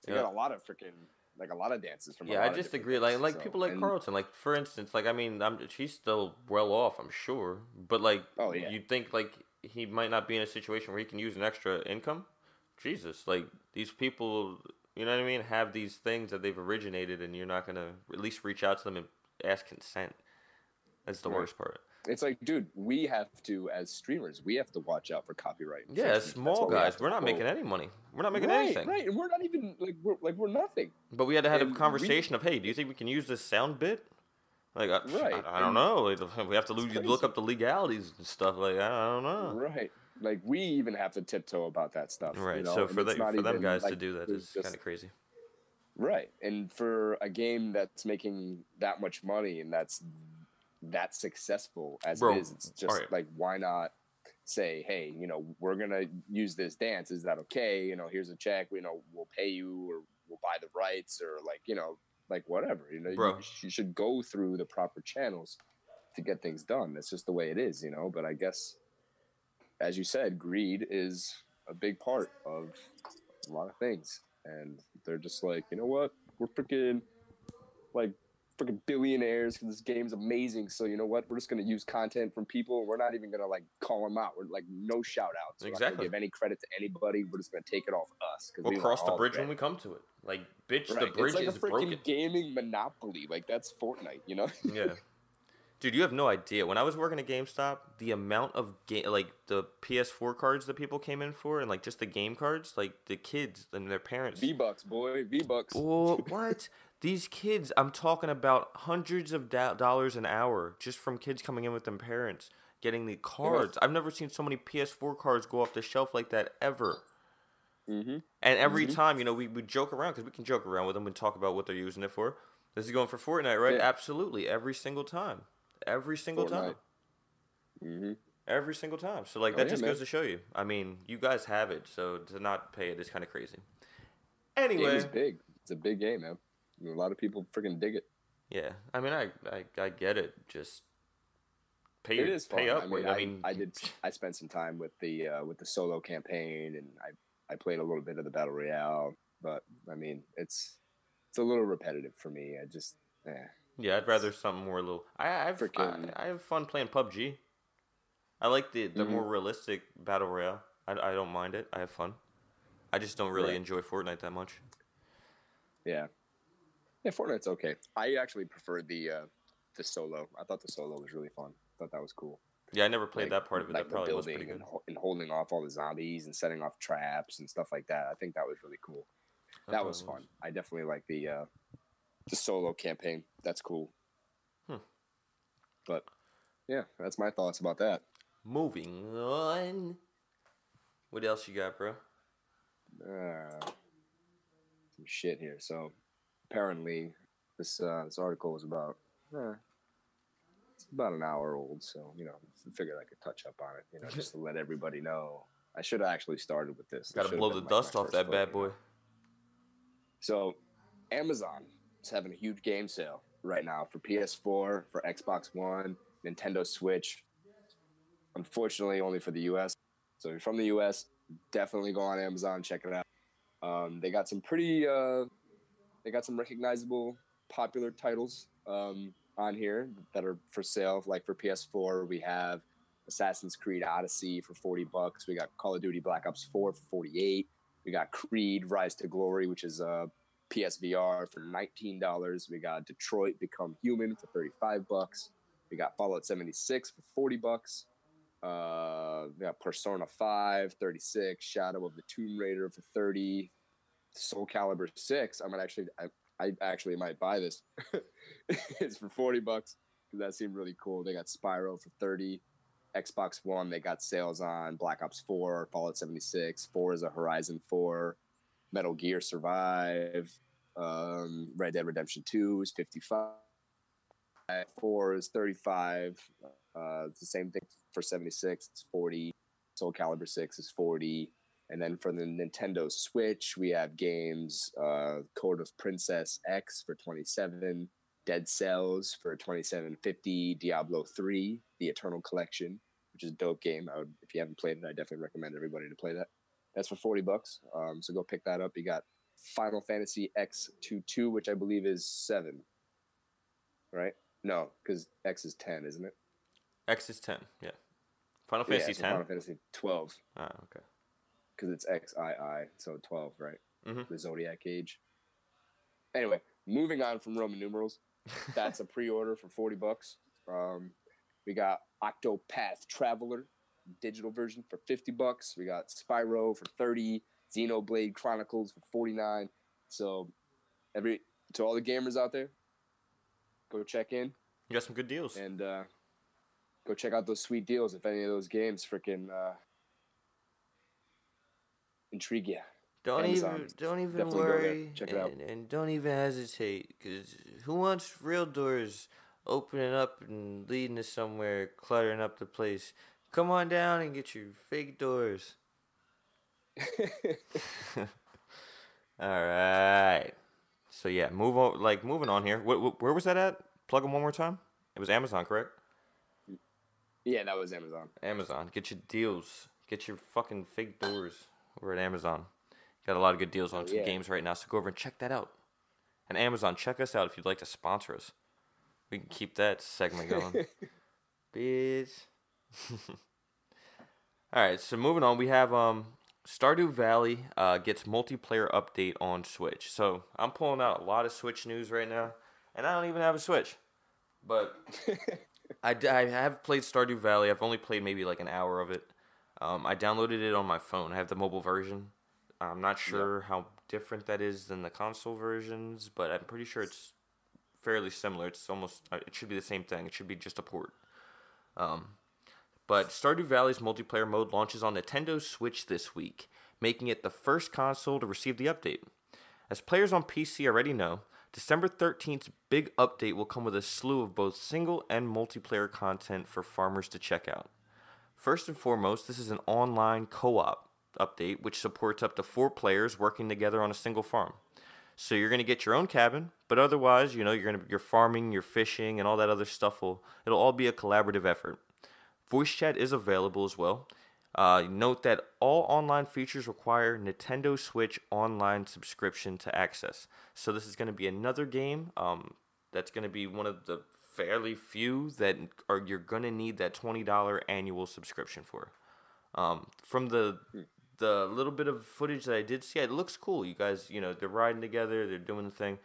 Speaker 3: They got a lot of freaking, like a lot of dances from.
Speaker 1: Yeah, I just agree. Like people like
Speaker 3: and,
Speaker 1: Carlton. Like, for instance, like, I mean, she's still well off, I'm sure. But, like,
Speaker 3: oh, yeah.
Speaker 1: you'd think, like, he might not be in a situation where he can use an extra income. Jesus, like, these people, you know what I mean, have these things that they've originated, and you're not going to at least reach out to them and ask consent. That's the worst part.
Speaker 3: It's like, dude, we have to, as streamers, we have to watch out for copyright.
Speaker 1: Yeah, as small guys, we're not making any money. We're not making anything.
Speaker 3: Right, and we're not even, we're nothing.
Speaker 1: But we had to have a conversation of, hey, do you think we can use this sound bit? Like, I don't know. Like, we have to look up the legalities and stuff. Like, I don't know.
Speaker 3: Right. Like, we even have to tiptoe about that stuff.
Speaker 1: Right,
Speaker 3: you know?
Speaker 1: so for them guys
Speaker 3: like,
Speaker 1: to do that is kind of crazy.
Speaker 3: Right, and for a game that's making that much money and that's that successful as it is, it's just like, why not say, hey, you know, we're going to use this dance. Is that okay? You know, here's a check. You know, we'll pay you or we'll buy the rights or, like, you know, like whatever. You know, you should go through the proper channels to get things done. That's just the way it is, you know. But I guess, as you said, greed is a big part of a lot of things. And they're just like, you know what? We're freaking billionaires because this game's amazing. So you know what? We're just going to use content from people. We're not even going to, like, call them out. We're like, no shout outs. We're not going to give any credit to anybody. We're just going to take it off us.
Speaker 1: We'll cross the bridge when we come to it. Like, bitch, the bridge
Speaker 3: is
Speaker 1: broken. It's like a freaking
Speaker 3: gaming monopoly. Like, that's Fortnite, you know?
Speaker 1: Yeah. Dude, you have no idea. When I was working at GameStop, the amount of the PS4 cards that people came in for, and, like, just the game cards, like, the kids and their parents.
Speaker 3: V-Bucks, boy. V-Bucks.
Speaker 1: Oh, what? These kids, I'm talking about hundreds of dollars an hour just from kids coming in with their parents getting the cards. I've never seen so many PS4 cards go off the shelf like that ever. Mm-hmm. And every time, you know, we joke around, because we can joke around with them and talk about what they're using it for. This is going for Fortnite, right? Yeah. Absolutely. Every single time. Every single time. Mm-hmm. Every single time. So, like, that just goes to show you. I mean, you guys have it, so to not pay it is kind of crazy. Anyway.
Speaker 3: It's big. It's a big game, man. A lot of people freaking dig it.
Speaker 1: Yeah, I mean, I get it. Just pay
Speaker 3: fun.
Speaker 1: up.
Speaker 3: I mean, I spent some time with the solo campaign, and I played a little bit of the battle royale. But I mean, it's a little repetitive for me. I just
Speaker 1: yeah, I'd rather something more little. I have fun playing PUBG. I like the more realistic battle royale. I don't mind it. I have fun. I just don't really enjoy Fortnite that much.
Speaker 3: Yeah. Yeah, Fortnite's okay. I actually preferred the solo. I thought the solo was really fun. I thought that was cool.
Speaker 1: Yeah, I never played that part of it. That probably was pretty good.
Speaker 3: And holding off all the zombies and setting off traps and stuff like that. I think that was really cool. That was fun. I definitely like the solo campaign. That's cool. But yeah, that's my thoughts about that.
Speaker 1: Moving on. What else you got, bro?
Speaker 3: Some shit here. So apparently, this article was about it's about an hour old. So you know, I figured I could touch up on it. You know, just to let everybody know. I should have actually started with this.
Speaker 1: Got to blow the dust off that bad boy.
Speaker 3: So, Amazon is having a huge game sale right now for PS4, for Xbox One, Nintendo Switch. Unfortunately, only for the U.S. So if you're from the U.S., definitely go on Amazon, check it out. They got some recognizable, popular titles on here that are for sale. Like for PS4, we have Assassin's Creed Odyssey for $40. We got Call of Duty Black Ops 4 for $48. We got Creed Rise to Glory, which is PSVR for $19. We got Detroit Become Human for $35. We got Fallout 76 for $40. We got Persona 5, 36, Shadow of the Tomb Raider for 30, Soul Calibur 6. I actually might buy this. It's for $40 because that seemed really cool. They got Spyro for 30. Xbox One, they got sales on Black Ops 4, Fallout 76, Forza Horizon 4, Metal Gear Survive, Red Dead Redemption 2 is 55. 4 is 35. It's the same thing for 76. It's 40. Soul Calibur 6 is 40. And then for the Nintendo Switch, we have games Code of Princess X for 27, Dead Cells for 27.50, Diablo 3, The Eternal Collection, which is a dope game. If you haven't played it, I definitely recommend everybody to play that. That's for $40. So go pick that up. You got Final Fantasy X22, which I believe is 7, right? No, because X is 10, isn't it?
Speaker 1: X is 10, yeah. Final Fantasy 10?
Speaker 3: Final Fantasy 12.
Speaker 1: Ah, okay.
Speaker 3: Because it's XII, so 12, right?
Speaker 1: Mm-hmm.
Speaker 3: The Zodiac Age. Anyway, moving on from Roman numerals, that's a pre-order for $40. We got Octopath Traveler, digital version for $50. We got Spyro for 30, Xenoblade Chronicles for 49. So, to all the gamers out there, go check in.
Speaker 1: You got some good deals.
Speaker 3: And go check out those sweet deals if any of those games freaking intrigue you.
Speaker 1: Don't even worry.
Speaker 3: Check it out.
Speaker 1: And don't even hesitate, because who wants real doors opening up and leading to somewhere, cluttering up the place? Come on down and get your fake doors. All right. So yeah, moving on here. Where was that at? Plug them one more time. It was Amazon, correct?
Speaker 3: Yeah, that was Amazon.
Speaker 1: Amazon. Get your deals. Get your fucking fake doors over at Amazon. Got a lot of good deals on some games right now, so go over and check that out. And Amazon, check us out if you'd like to sponsor us. We can keep that segment going. Bitch. Alright, so moving on, we have Stardew Valley gets multiplayer update on Switch. So I'm pulling out a lot of Switch news right now, and I don't even have a Switch. But I have played Stardew Valley. I've only played maybe like an hour of it. I downloaded it on my phone. I have the mobile version. I'm not sure how different that is than the console versions, but I'm pretty sure it's fairly similar. It's almost, it should be the same thing. It should be just a port. But Stardew Valley's multiplayer mode launches on Nintendo Switch this week, making it the first console to receive the update. As players on PC already know, December 13th's big update will come with a slew of both single and multiplayer content for farmers to check out. First and foremost, this is an online co-op update which supports up to 4 players working together on a single farm. So you're going to get your own cabin, but otherwise, you're farming, you're fishing, and all that other stuff it'll all be a collaborative effort. Voice chat is available as well. Note that all online features require Nintendo Switch Online subscription to access. So this is going to be another game that's going to be one of the fairly few that you're going to need that $20 annual subscription for. From the little bit of footage that I did see, it looks cool. You guys, they're riding together, they're doing the thing.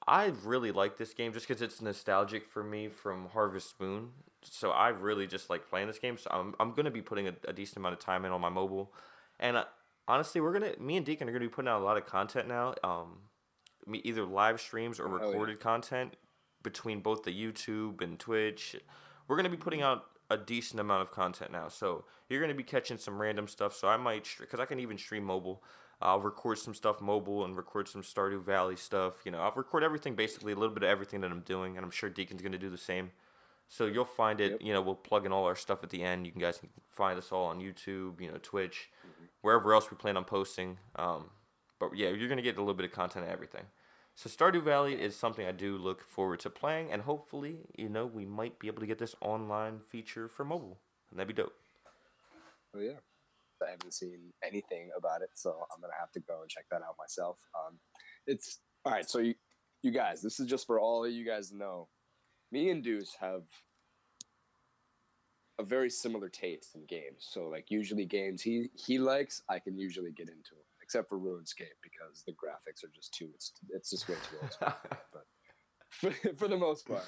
Speaker 1: I really like this game just because it's nostalgic for me from Harvest Moon. So I really just like playing this game. So I'm going to be putting a decent amount of time in on my mobile. And honestly, me and Deiken are going to be putting out a lot of content now. Either live streams or recorded content between both the YouTube and Twitch. We're going to be putting out a decent amount of content now. So you're going to be catching some random stuff. So I might, because I can even stream mobile. I'll record some stuff mobile and record some Stardew Valley stuff. I'll record everything, basically a little bit of everything that I'm doing. And I'm sure Deacon's going to do the same. So you'll find it, we'll plug in all our stuff at the end. You guys can find us all on YouTube, Twitch, wherever else we plan on posting. But yeah, you're going to get a little bit of content of everything. So Stardew Valley is something I do look forward to playing. And hopefully, we might be able to get this online feature for mobile. And that'd be dope.
Speaker 3: Oh, yeah. I haven't seen anything about it, so I'm going to have to go and check that out myself. It's all right. So you guys, this is just for all of you guys to know. Me and Duce have a very similar taste in games. So, like, usually games he likes, I can usually get into them, except for RuneScape because the graphics are just it's just way too old. But for the most part,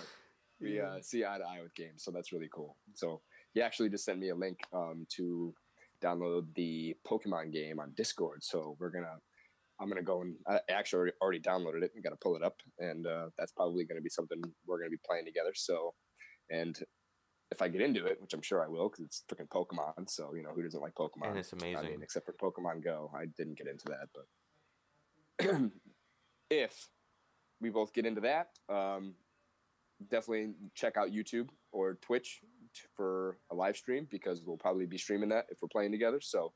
Speaker 3: we see eye to eye with games, so that's really cool. So he actually just sent me a link to download the Pokemon game on Discord. So I'm gonna go and I actually already downloaded it and got to pull it up, and that's probably gonna be something we're gonna be playing together. So, and if I get into it, which I'm sure I will, because it's freaking Pokemon. So who doesn't like Pokemon?
Speaker 1: And it's amazing.
Speaker 3: I mean, except for Pokemon Go, I didn't get into that, but if we both get into that, definitely check out YouTube or Twitch for a live stream, because we'll probably be streaming that if we're playing together. So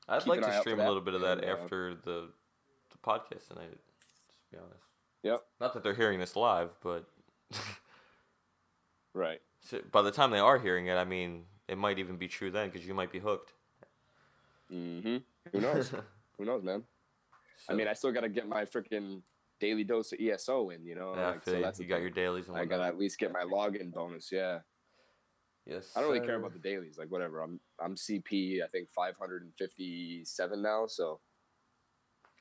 Speaker 1: I'd like to stream a little bit of that after the podcast tonight, to be honest.
Speaker 3: Yep.
Speaker 1: Not that they're hearing this live, but
Speaker 3: right.
Speaker 1: So by the time they are hearing it, I mean, it might even be true then, because you might be hooked.
Speaker 3: Mm-hmm. Who knows? Who knows, man? So, I mean, I still got to get my freaking daily dose of ESO in,
Speaker 1: Yeah, so that's you got your dailies. And
Speaker 3: I got to at least get my login bonus, yeah.
Speaker 1: Yes.
Speaker 3: I don't really care about the dailies, like whatever. I'm CP, I think 557 now, so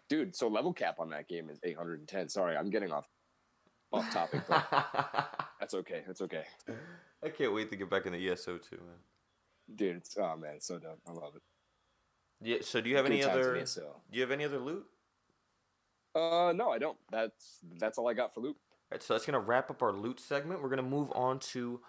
Speaker 3: dude, so level cap on that game is 810. Sorry, I'm getting off topic, but that's okay. It's okay.
Speaker 1: I can't wait to get back in the ESO too, man.
Speaker 3: Dude, it's so dope. I love it.
Speaker 1: Yeah. So do you have any other? Do you have any other loot?
Speaker 3: No, I don't. That's all I got for loot.
Speaker 1: All right, so that's gonna wrap up our loot segment. We're gonna move on to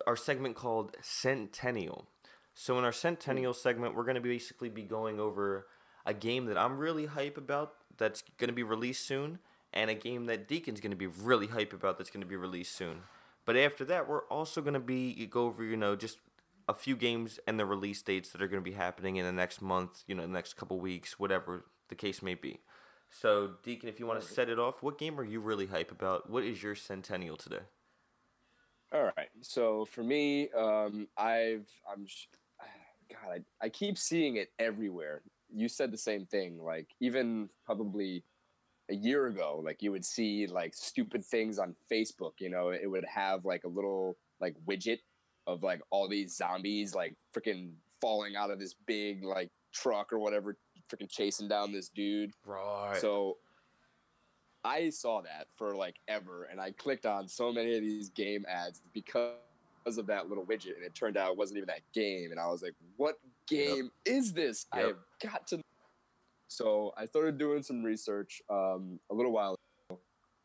Speaker 1: our segment called Centennial. So in our Centennial segment, we're gonna basically be going over a game that I'm really hype about that's gonna be released soon, and a game that Deiken's gonna be really hype about that's gonna be released soon. But after that, we're also gonna go over just a few games and the release dates that are gonna be happening in the next month, the next couple weeks, whatever the case may be. So Deiken, if you want to set it off, what game are you really hype about? What is your Centennial today?
Speaker 3: All right. So for me, I keep seeing it everywhere. You said the same thing. Like even probably a year ago, like you would see like stupid things on Facebook. It would have like a little like widget of like all these zombies like freaking falling out of this big like truck or whatever, freaking chasing down this dude.
Speaker 1: Right.
Speaker 3: So I saw that for like ever, and I clicked on so many of these game ads because of that little widget, and it turned out it wasn't even that game, and I was like, what game is this? Yep. I have got to. So I started doing some research a little while ago,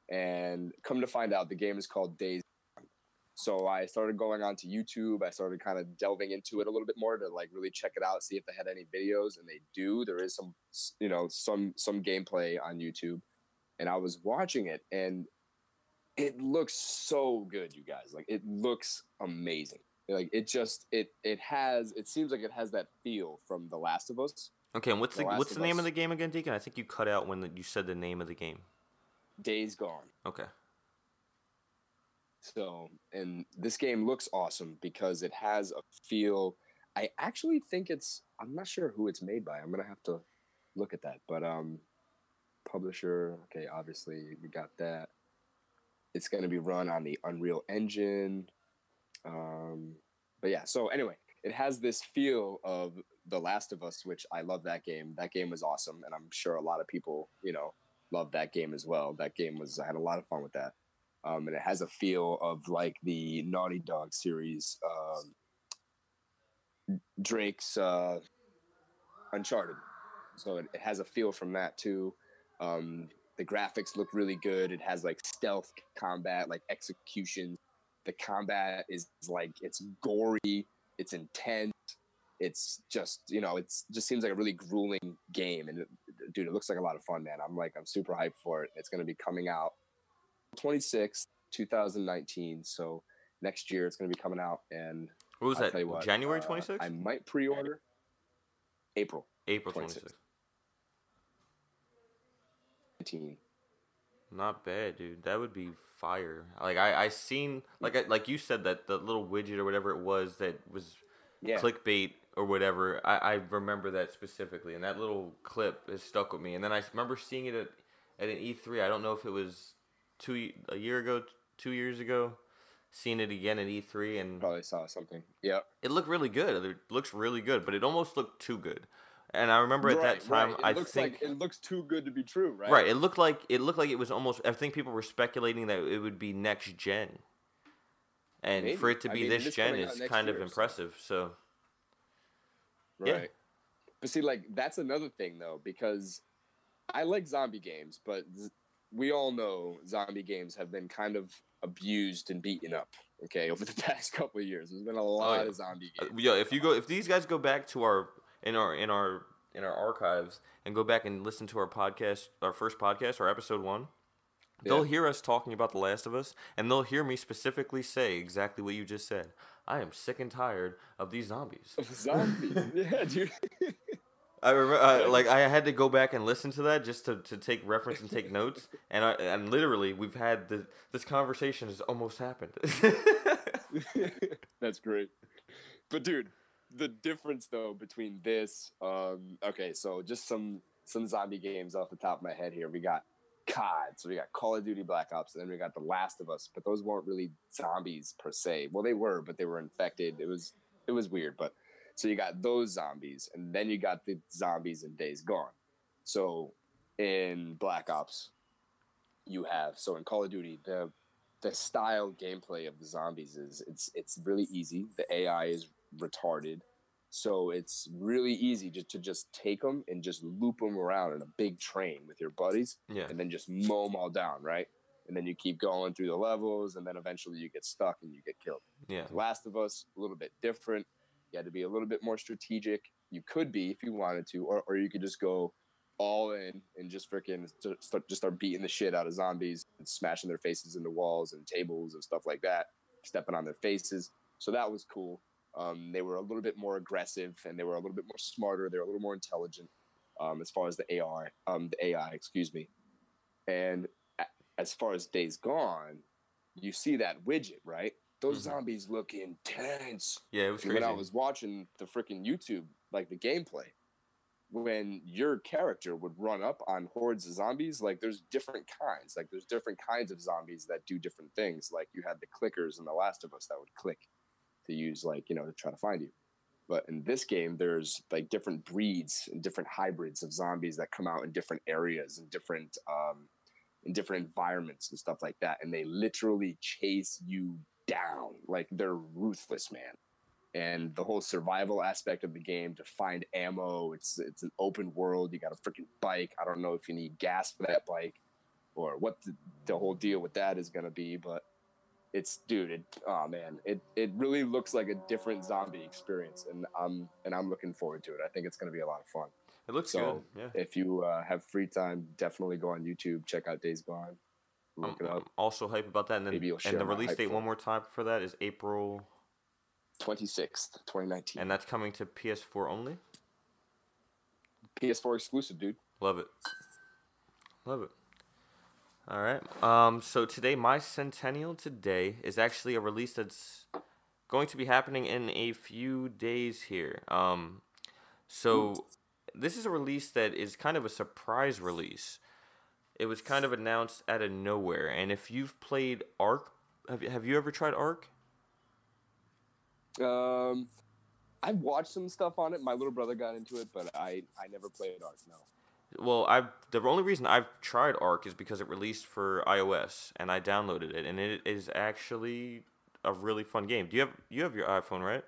Speaker 3: and come to find out the game is called Days. So I started going onto YouTube. I started kind of delving into it a little bit more to like really check it out, see if they had any videos, and they do. There is some gameplay on YouTube. And I was watching it, and it looks so good, you guys. Like, it looks amazing. Like, it seems like it has that feel from The Last of Us.
Speaker 1: Okay, and what's the name of the game again, Deiken? I think you cut out when you said the name of the game.
Speaker 3: Days Gone.
Speaker 1: Okay.
Speaker 3: So, and this game looks awesome because it has a feel. I actually think I'm not sure who it's made by. I'm going to have to look at that. But, publisher, okay, obviously we got that. It's going to be run on the Unreal Engine. But yeah, so anyway, it has this feel of The Last of Us, which I love that game. That game was awesome, and I'm sure a lot of people, love that game as well. I had a lot of fun with that. And it has a feel of like the Naughty Dog series, Drake's Uncharted. So it has a feel from that too. The graphics look really good. It has like stealth combat, like execution. The combat is like, it's gory, it's intense. It's just, it just seems like a really grueling game. And dude, it looks like a lot of fun, man. I'm super hyped for it. It's going to be coming out 26th, 2019. So next year it's going to be coming out. And
Speaker 1: what was that? January 26th?
Speaker 3: I might pre-order April
Speaker 1: 26th. Not bad, dude. That would be fire. Like I seen like you said that the little widget or whatever it was that was clickbait or whatever. I remember that specifically, and that little clip has stuck with me. And then I remember seeing it at an E3. I don't know if it was 2 years ago. Seeing it again at E3 and
Speaker 3: probably saw something. Yeah,
Speaker 1: it looked really good. It looks really good, but it almost looked too good. And I remember at that time,
Speaker 3: I think it looks too good to be true, right?
Speaker 1: Right. It looked like it was almost. I think people were speculating that it would be next gen. And
Speaker 3: Maybe.
Speaker 1: for it to
Speaker 3: I
Speaker 1: be
Speaker 3: mean,
Speaker 1: this
Speaker 3: it is
Speaker 1: gen
Speaker 3: coming out
Speaker 1: is
Speaker 3: next
Speaker 1: kind of
Speaker 3: year, so-
Speaker 1: impressive. So,
Speaker 3: Right.
Speaker 1: Yeah.
Speaker 3: But see, like, that's another thing, though, because I like zombie games, but we all know zombie games have been kind of abused and beaten up, okay, over the past couple of years. There's been a lot
Speaker 1: yeah.
Speaker 3: of zombie games.
Speaker 1: Yeah, if these guys go back to our archives and go back and listen to our podcast, our first podcast, our episode 1, they'll hear us talking about The Last of Us, and they'll hear me specifically say exactly what you just said. I am sick and tired of these zombies.
Speaker 3: Zombies. Yeah, dude.
Speaker 1: I remember, I had to go back and listen to that just to take reference and take notes, and literally we've had this conversation has almost happened.
Speaker 3: That's great. But dude, the difference though between this, okay, so just some zombie games off the top of my head here. We got COD, so we got Call of Duty Black Ops, and then we got The Last of Us. But those weren't really zombies per se. Well, they were, but they were infected. It was weird, but. So you got those zombies, and then you got the zombies in Days Gone. So in Black Ops, you have in Call of Duty the style gameplay of the zombies is it's really easy. The AI is retarded, so it's really easy to just take them and just loop them around in a big train with your buddies, and then just mow them all down, right? And then you keep going through the levels, and then eventually you get stuck and you get killed.
Speaker 1: Yeah.
Speaker 3: Last of Us, a little bit different. You had to be a little bit more strategic. You could be if you wanted to, or you could just go all in and just freaking start beating the shit out of zombies and smashing their faces into walls and tables and stuff like that, stepping on their faces. So that was cool. They were a little bit more aggressive and they were a little bit more smarter. They were a little more intelligent as far as the AI, excuse me. And as far as Days Gone, you see that widget, right? Those zombies look intense.
Speaker 1: Yeah, it was crazy.
Speaker 3: When I was watching the freaking YouTube, like the gameplay, when your character would run up on hordes of zombies, like there's different kinds. Like there's different kinds of zombies that do different things. Like you had the clickers in The Last of Us that would click to use, like, to try to find you. But in this game, there's like different breeds and different hybrids of zombies that come out in different areas and different environments and stuff like that. And they literally chase you down. Like they're ruthless, man. And the whole survival aspect of the game to find ammo, it's an open world. You got a freaking bike. I don't know if you need gas for that bike or what the whole deal with that is going to be, but it really looks like a different zombie experience, and I'm looking forward to it. I think it's going to be a lot of fun.
Speaker 1: It looks good. Yeah.
Speaker 3: If you have free time, definitely go on YouTube, check out Days Gone. Look it up.
Speaker 1: I'm also hype about that. And then the release date one more time for that is April
Speaker 3: 26th, 2019.
Speaker 1: And that's coming to PS4 only?
Speaker 3: PS4 exclusive, dude.
Speaker 1: Love it. All right. So today, my Centennial today is actually a release that's going to be happening in a few days here. So this is a release that is kind of a surprise release. It was kind of announced out of nowhere. And if you've played Ark, have you ever tried Ark?
Speaker 3: I've watched some stuff on it. My little brother got into it, but I never played Ark, no.
Speaker 1: Well, the only reason I've tried Ark is because it released for iOS, and I downloaded it, and it is actually a really fun game. You have your iPhone, right?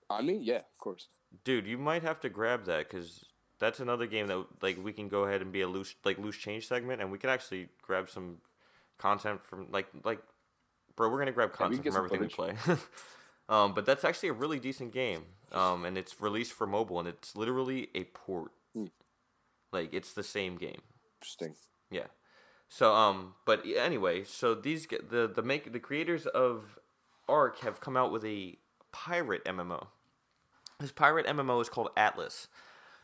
Speaker 3: On me? Yeah, of course.
Speaker 1: Dude, you might have to grab that, because that's another game that we can go ahead and be a loose change segment, and we can actually grab some content from bro, we're gonna grab content from everything we play. But that's actually a really decent game, and it's released for mobile, and it's literally a port. Like it's the same game.
Speaker 3: Interesting.
Speaker 1: Yeah. So but anyway, so the creators of Ark have come out with a pirate MMO. This pirate MMO is called Atlas.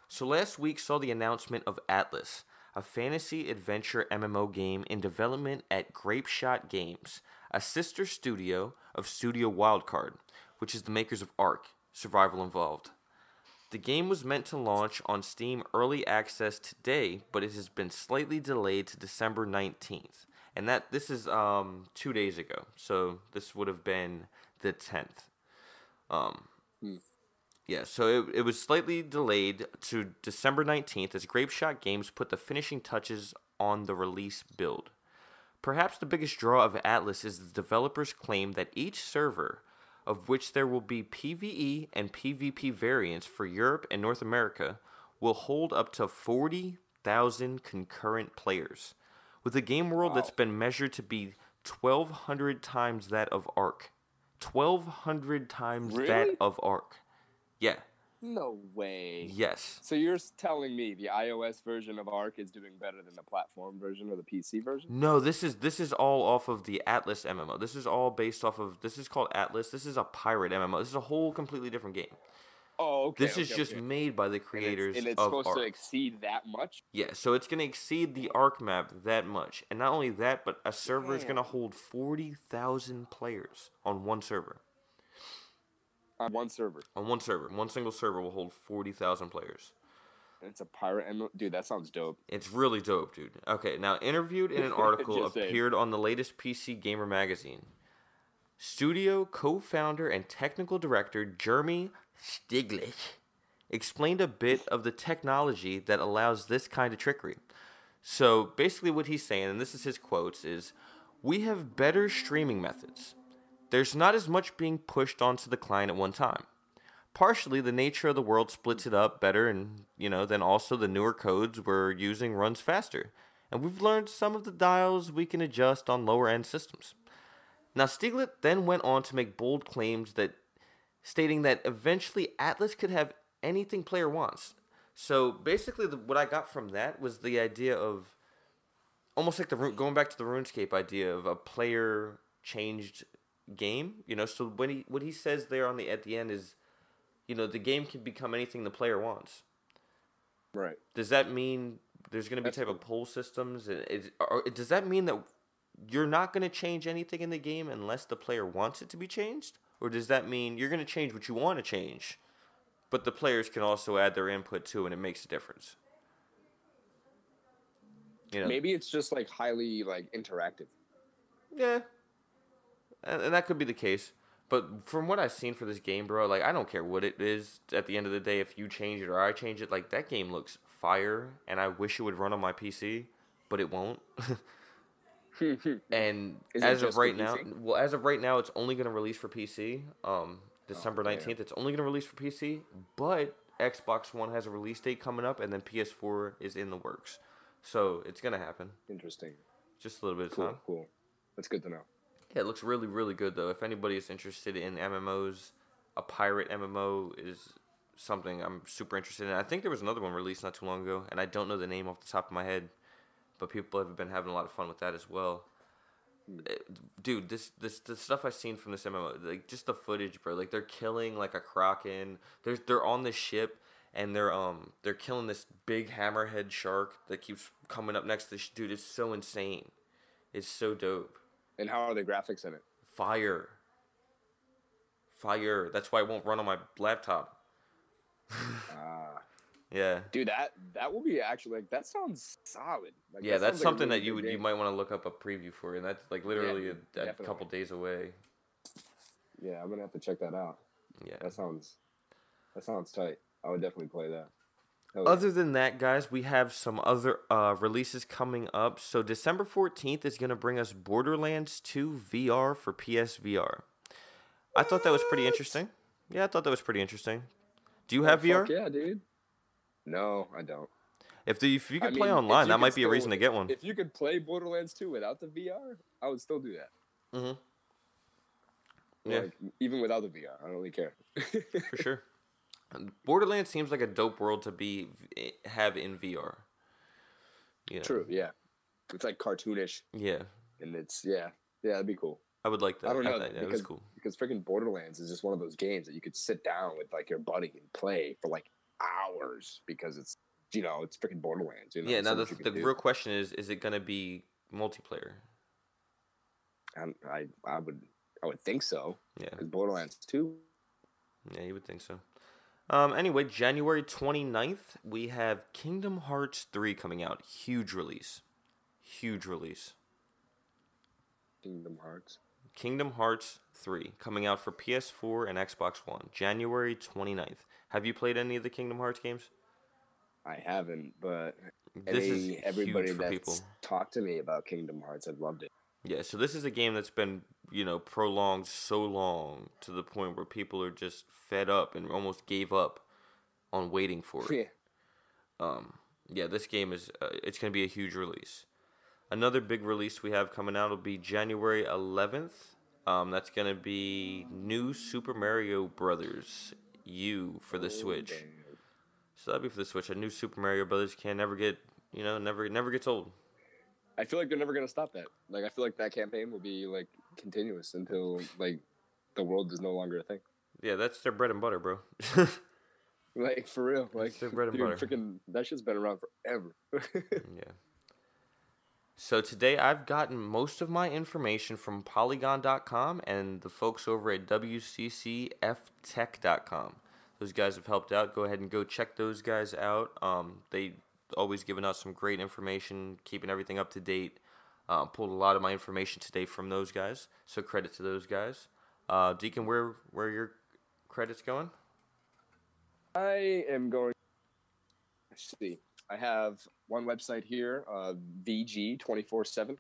Speaker 1: So last week saw the announcement of Atlas, a fantasy adventure MMO game in development at Grapeshot Games, a sister studio of Studio Wildcard, which is the makers of Ark, Survival Involved. The game was meant to launch on Steam Early Access today, but it has been slightly delayed to December 19th. And this is 2 days ago, so this would have been the 10th. Yeah, so it was slightly delayed to December 19th as Grapeshot Games put the finishing touches on the release build. Perhaps the biggest draw of Atlas is the developers' claim that each server, of which there will be PvE and PvP variants for Europe and North America, will hold up to 40,000 concurrent players, with a game world that's been measured to be 1,200 times that of Ark. 1,200 times that of Ark. Yeah.
Speaker 3: No way.
Speaker 1: Yes.
Speaker 3: So you're telling me the iOS version of Ark is doing better than the platform version or the PC version?
Speaker 1: No, this is all off of the Atlas MMO. This is all based off of, this is called Atlas. This is a pirate MMO. This is a whole completely different game.
Speaker 3: Oh, okay.
Speaker 1: This is just made by the creators
Speaker 3: and it's
Speaker 1: of
Speaker 3: supposed
Speaker 1: Ark.
Speaker 3: to exceed that much?
Speaker 1: Yeah, so it's going to exceed the Ark map that much. And not only that, but a server is going to hold 40,000 players on one server.
Speaker 3: On one server?
Speaker 1: On one server. One single server will hold 40,000 players.
Speaker 3: And it's a pirate MMO? Dude, that sounds dope.
Speaker 1: It's really dope, dude. Okay, now interviewed in an article appeared on the latest PC Gamer magazine. Studio co-founder and technical director Jeremy Stiglitz explained a bit of the technology that allows this kind of trickery. So basically what he's saying, and this is his quotes, is, "We have better streaming methods. There's not as much being pushed onto the client at one time. Partially, the nature of the world splits it up better, and, then also the newer codes we're using runs faster. And we've learned some of the dials we can adjust on lower-end systems." Now, Stiglitz then went on to make bold claims stating that eventually Atlas could have anything player wants. So basically, what I got from that was the idea of almost like going back to the RuneScape idea of a player changed game. So what he says there at the end is, the game can become anything the player wants.
Speaker 3: Right.
Speaker 1: Does that mean there's going to be of poll systems? Does that mean that you're not going to change anything in the game unless the player wants it to be changed? Or does that mean you're going to change what you want to change, but the players can also add their input too, and it makes a difference?
Speaker 3: Maybe it's just highly interactive.
Speaker 1: Yeah, and that could be the case. But from what I've seen for this game, bro, I don't care what it is. At the end of the day, if you change it or I change it, that game looks fire, and I wish it would run on my PC, but it won't. And as of right now, it's only going to release for PC. December 19th, it's only going to release for PC, but Xbox One has a release date coming up, and then PS4 is in the works. So it's going to happen.
Speaker 3: Interesting.
Speaker 1: Just a little bit of time.
Speaker 3: Cool. That's good to know.
Speaker 1: Yeah, it looks really, really good, though. If anybody is interested in MMOs, a pirate MMO is something I'm super interested in. I think there was another one released not too long ago, and I don't know the name off the top of my head, but people have been having a lot of fun with that as well. Dude, the stuff I've seen from this MMO, just the footage, bro. They're killing a kraken. They're on the ship, and they're killing this big hammerhead shark that keeps coming up next to this dude. It's so insane. It's so dope.
Speaker 3: And how are the graphics in it?
Speaker 1: Fire. That's why it won't run on my laptop. Yeah.
Speaker 3: Dude, that will be actually that sounds solid.
Speaker 1: Yeah, that's something that you might want to look up a preview for, and that's literally a couple days away.
Speaker 3: Yeah, I'm gonna have to check that out.
Speaker 1: Yeah,
Speaker 3: that sounds tight. I would definitely play that.
Speaker 1: Other than that, guys, we have some other releases coming up. So December 14th is gonna bring us Borderlands 2 VR for PSVR. I thought that was pretty interesting. Yeah, I thought that was pretty interesting. Do you have VR?
Speaker 3: Yeah, dude. No, I don't.
Speaker 1: If you could play online, that might be a reason to get one.
Speaker 3: If you could play Borderlands 2 without the VR, I would still do that. Mm-hmm. Yeah. Even without the VR, I don't really care.
Speaker 1: For sure. Borderlands seems like a dope world to have in VR.
Speaker 3: True, yeah. It's cartoonish.
Speaker 1: Yeah.
Speaker 3: And it's, that'd be cool.
Speaker 1: I would like that.
Speaker 3: I don't know.
Speaker 1: That was cool.
Speaker 3: Because freaking Borderlands is just one of those games that you could sit down with your buddy and play for hours because it's it's freaking Borderlands.
Speaker 1: Yeah. Now the real question is it going to be multiplayer?
Speaker 3: I would think so.
Speaker 1: Yeah.
Speaker 3: Because Borderlands 2.
Speaker 1: Yeah, you would think so. Anyway, January 29th, we have Kingdom Hearts 3 coming out. Huge release. Kingdom Hearts 3 coming out for PS4 and Xbox One. January 29th. Have you played any of the Kingdom Hearts games?
Speaker 3: I haven't, but
Speaker 1: This is huge
Speaker 3: everybody
Speaker 1: for
Speaker 3: that's
Speaker 1: people.
Speaker 3: talked to me about Kingdom Hearts, I've loved it.
Speaker 1: Yeah, so this is a game that's been, prolonged so long to the point where people are just fed up and almost gave up on waiting for it.
Speaker 3: Yeah.
Speaker 1: Yeah, this game is it's going to be a huge release. Another big release we have coming out will be January 11th. That's going to be New Super Mario Brothers U for the Switch.
Speaker 3: Damn.
Speaker 1: So that'll be for the Switch. A new Super Mario Brothers can never get, never gets old.
Speaker 3: I feel like they're never gonna stop that. Like I feel like that campaign will be like continuous until like the world is no longer a thing.
Speaker 1: Yeah, that's their bread and butter, bro.
Speaker 3: Like for real. Like
Speaker 1: It's their bread and
Speaker 3: dude,
Speaker 1: butter.
Speaker 3: freaking that shit's been around forever.
Speaker 1: Yeah. So today I've gotten most of my information from Polygon.com and the folks over at WCCFtech.com. Those guys have helped out. Go ahead and go check those guys out. They always giving us some great information, keeping everything up to date. Pulled a lot of my information today from those guys, so credit to those guys. Deacon, where are your credits going?
Speaker 3: I am going. Let's see. I have one website here, VG247.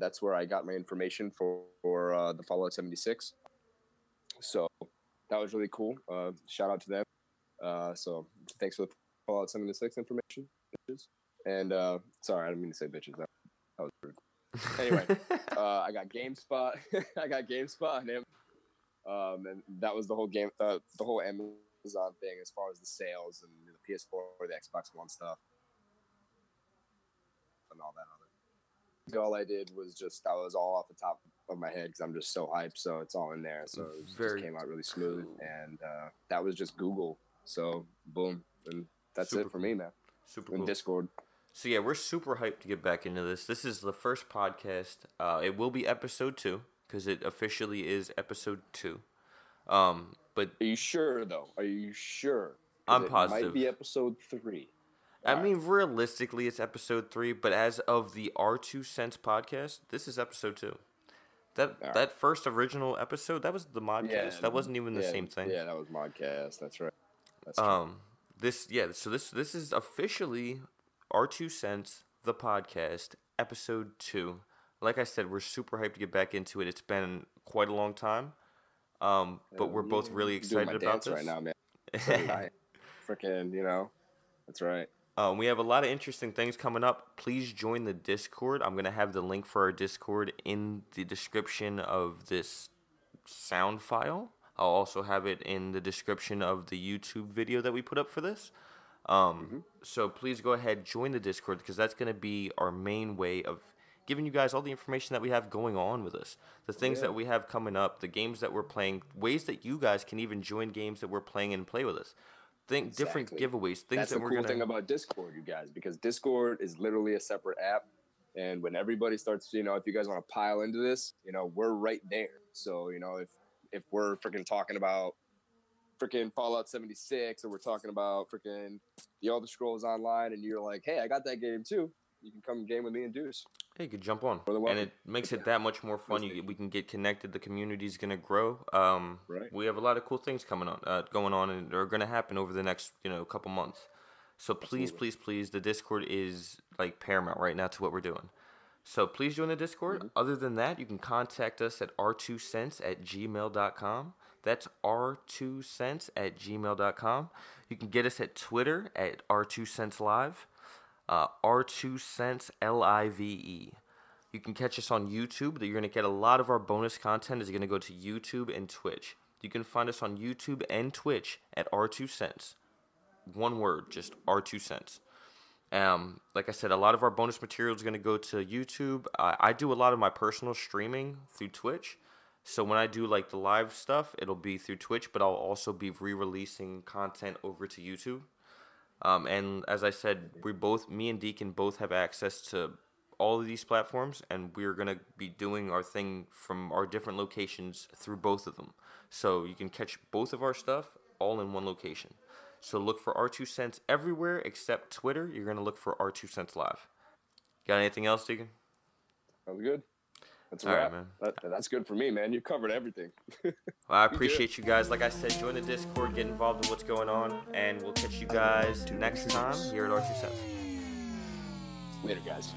Speaker 3: That's where I got my information for the Fallout 76. So that was really cool. Shout out to them. So thanks for the Fallout 76 information, bitches. And sorry, I didn't mean to say bitches. That was rude. Anyway, I got GameSpot. I got GameSpot on him. And that was the whole whole Amazon thing as far as the sales and the PS4 or the Xbox One stuff and all that other. All I did was that was all off the top of my head because I'm just so hyped. So it's all in there. So it just came out really smooth. And that was just Google. So boom. And that's it for me, man.
Speaker 1: Super
Speaker 3: in
Speaker 1: cool.
Speaker 3: Discord.
Speaker 1: So yeah, we're super hyped to get back into this. This is the first podcast. It will be episode 2 because it officially is episode 2. But
Speaker 3: are you sure though? Are you sure?
Speaker 1: I'm
Speaker 3: it
Speaker 1: positive.
Speaker 3: Might be episode 3.
Speaker 1: I mean, realistically, it's episode 3. But as of the R2cents podcast, this is episode 2. That first original episode, that was the modcast.
Speaker 3: Yeah,
Speaker 1: that wasn't even the same thing.
Speaker 3: Yeah, that was modcast. That's right. That's true.
Speaker 1: This is officially R2cents, the podcast, episode 2. Like I said, we're super hyped to get back into it. It's been quite a long time. But we're both really excited about this
Speaker 3: right now, man. Freaking, that's right.
Speaker 1: We have a lot of interesting things coming up. Please join the Discord. I'm going to have the link for our Discord in the description of this sound file. I'll also have it in the description of the YouTube video that we put up for this. So please go ahead, join the Discord, because that's going to be our main way of giving you guys all the information that we have going on with us. The things that we have coming up, the games that we're playing, ways that you guys can even join games that we're playing and play with us. Different giveaways, things
Speaker 3: That's
Speaker 1: that we're going to...
Speaker 3: That's the cool thing about Discord, you guys, because Discord is literally a separate app. And when everybody starts, if you guys want to pile into this, we're right there. So, if we're freaking talking about freaking Fallout 76 or we're talking about freaking The Elder Scrolls Online and you're like, hey, I got that game too, you can come game with me and Duce.
Speaker 1: Hey, you could jump on. And it makes it that much more fun. We can get connected. The community's going to grow.
Speaker 3: Right.
Speaker 1: We have a lot of cool things going on and are going to happen over the next, couple months. So please, please, the Discord is like paramount right now to what we're doing. So please join the Discord. Other than that, you can contact us at r2cents@gmail.com. That's r2cents@gmail.com. You can get us at Twitter at r2centslive. R2cents LIVE. You can catch us on YouTube. You're going to get a lot of our bonus content is going to go to YouTube and Twitch. You can find us on YouTube and Twitch at R2cents. One word, just R2cents. Like I said, a lot of our bonus material is going to go to YouTube. I do a lot of my personal streaming through Twitch. So when I do like the live stuff, it'll be through Twitch, but I'll also be re-releasing content over to YouTube. And as I said, me and Deiken both have access to all of these platforms, and we're going to be doing our thing from our different locations through both of them. So you can catch both of our stuff all in one location. So look for R2cents everywhere except Twitter. You're going to look for R2cents Live. Got anything else, Deiken?
Speaker 3: Sounds good. That's a
Speaker 1: All
Speaker 3: wrap.
Speaker 1: right, man.
Speaker 3: That's good for me, man. You covered everything.
Speaker 1: Well, I appreciate you guys. Like I said, join the Discord, get involved in what's going on, and we'll catch you guys next time here at R2cents.
Speaker 3: Later, guys.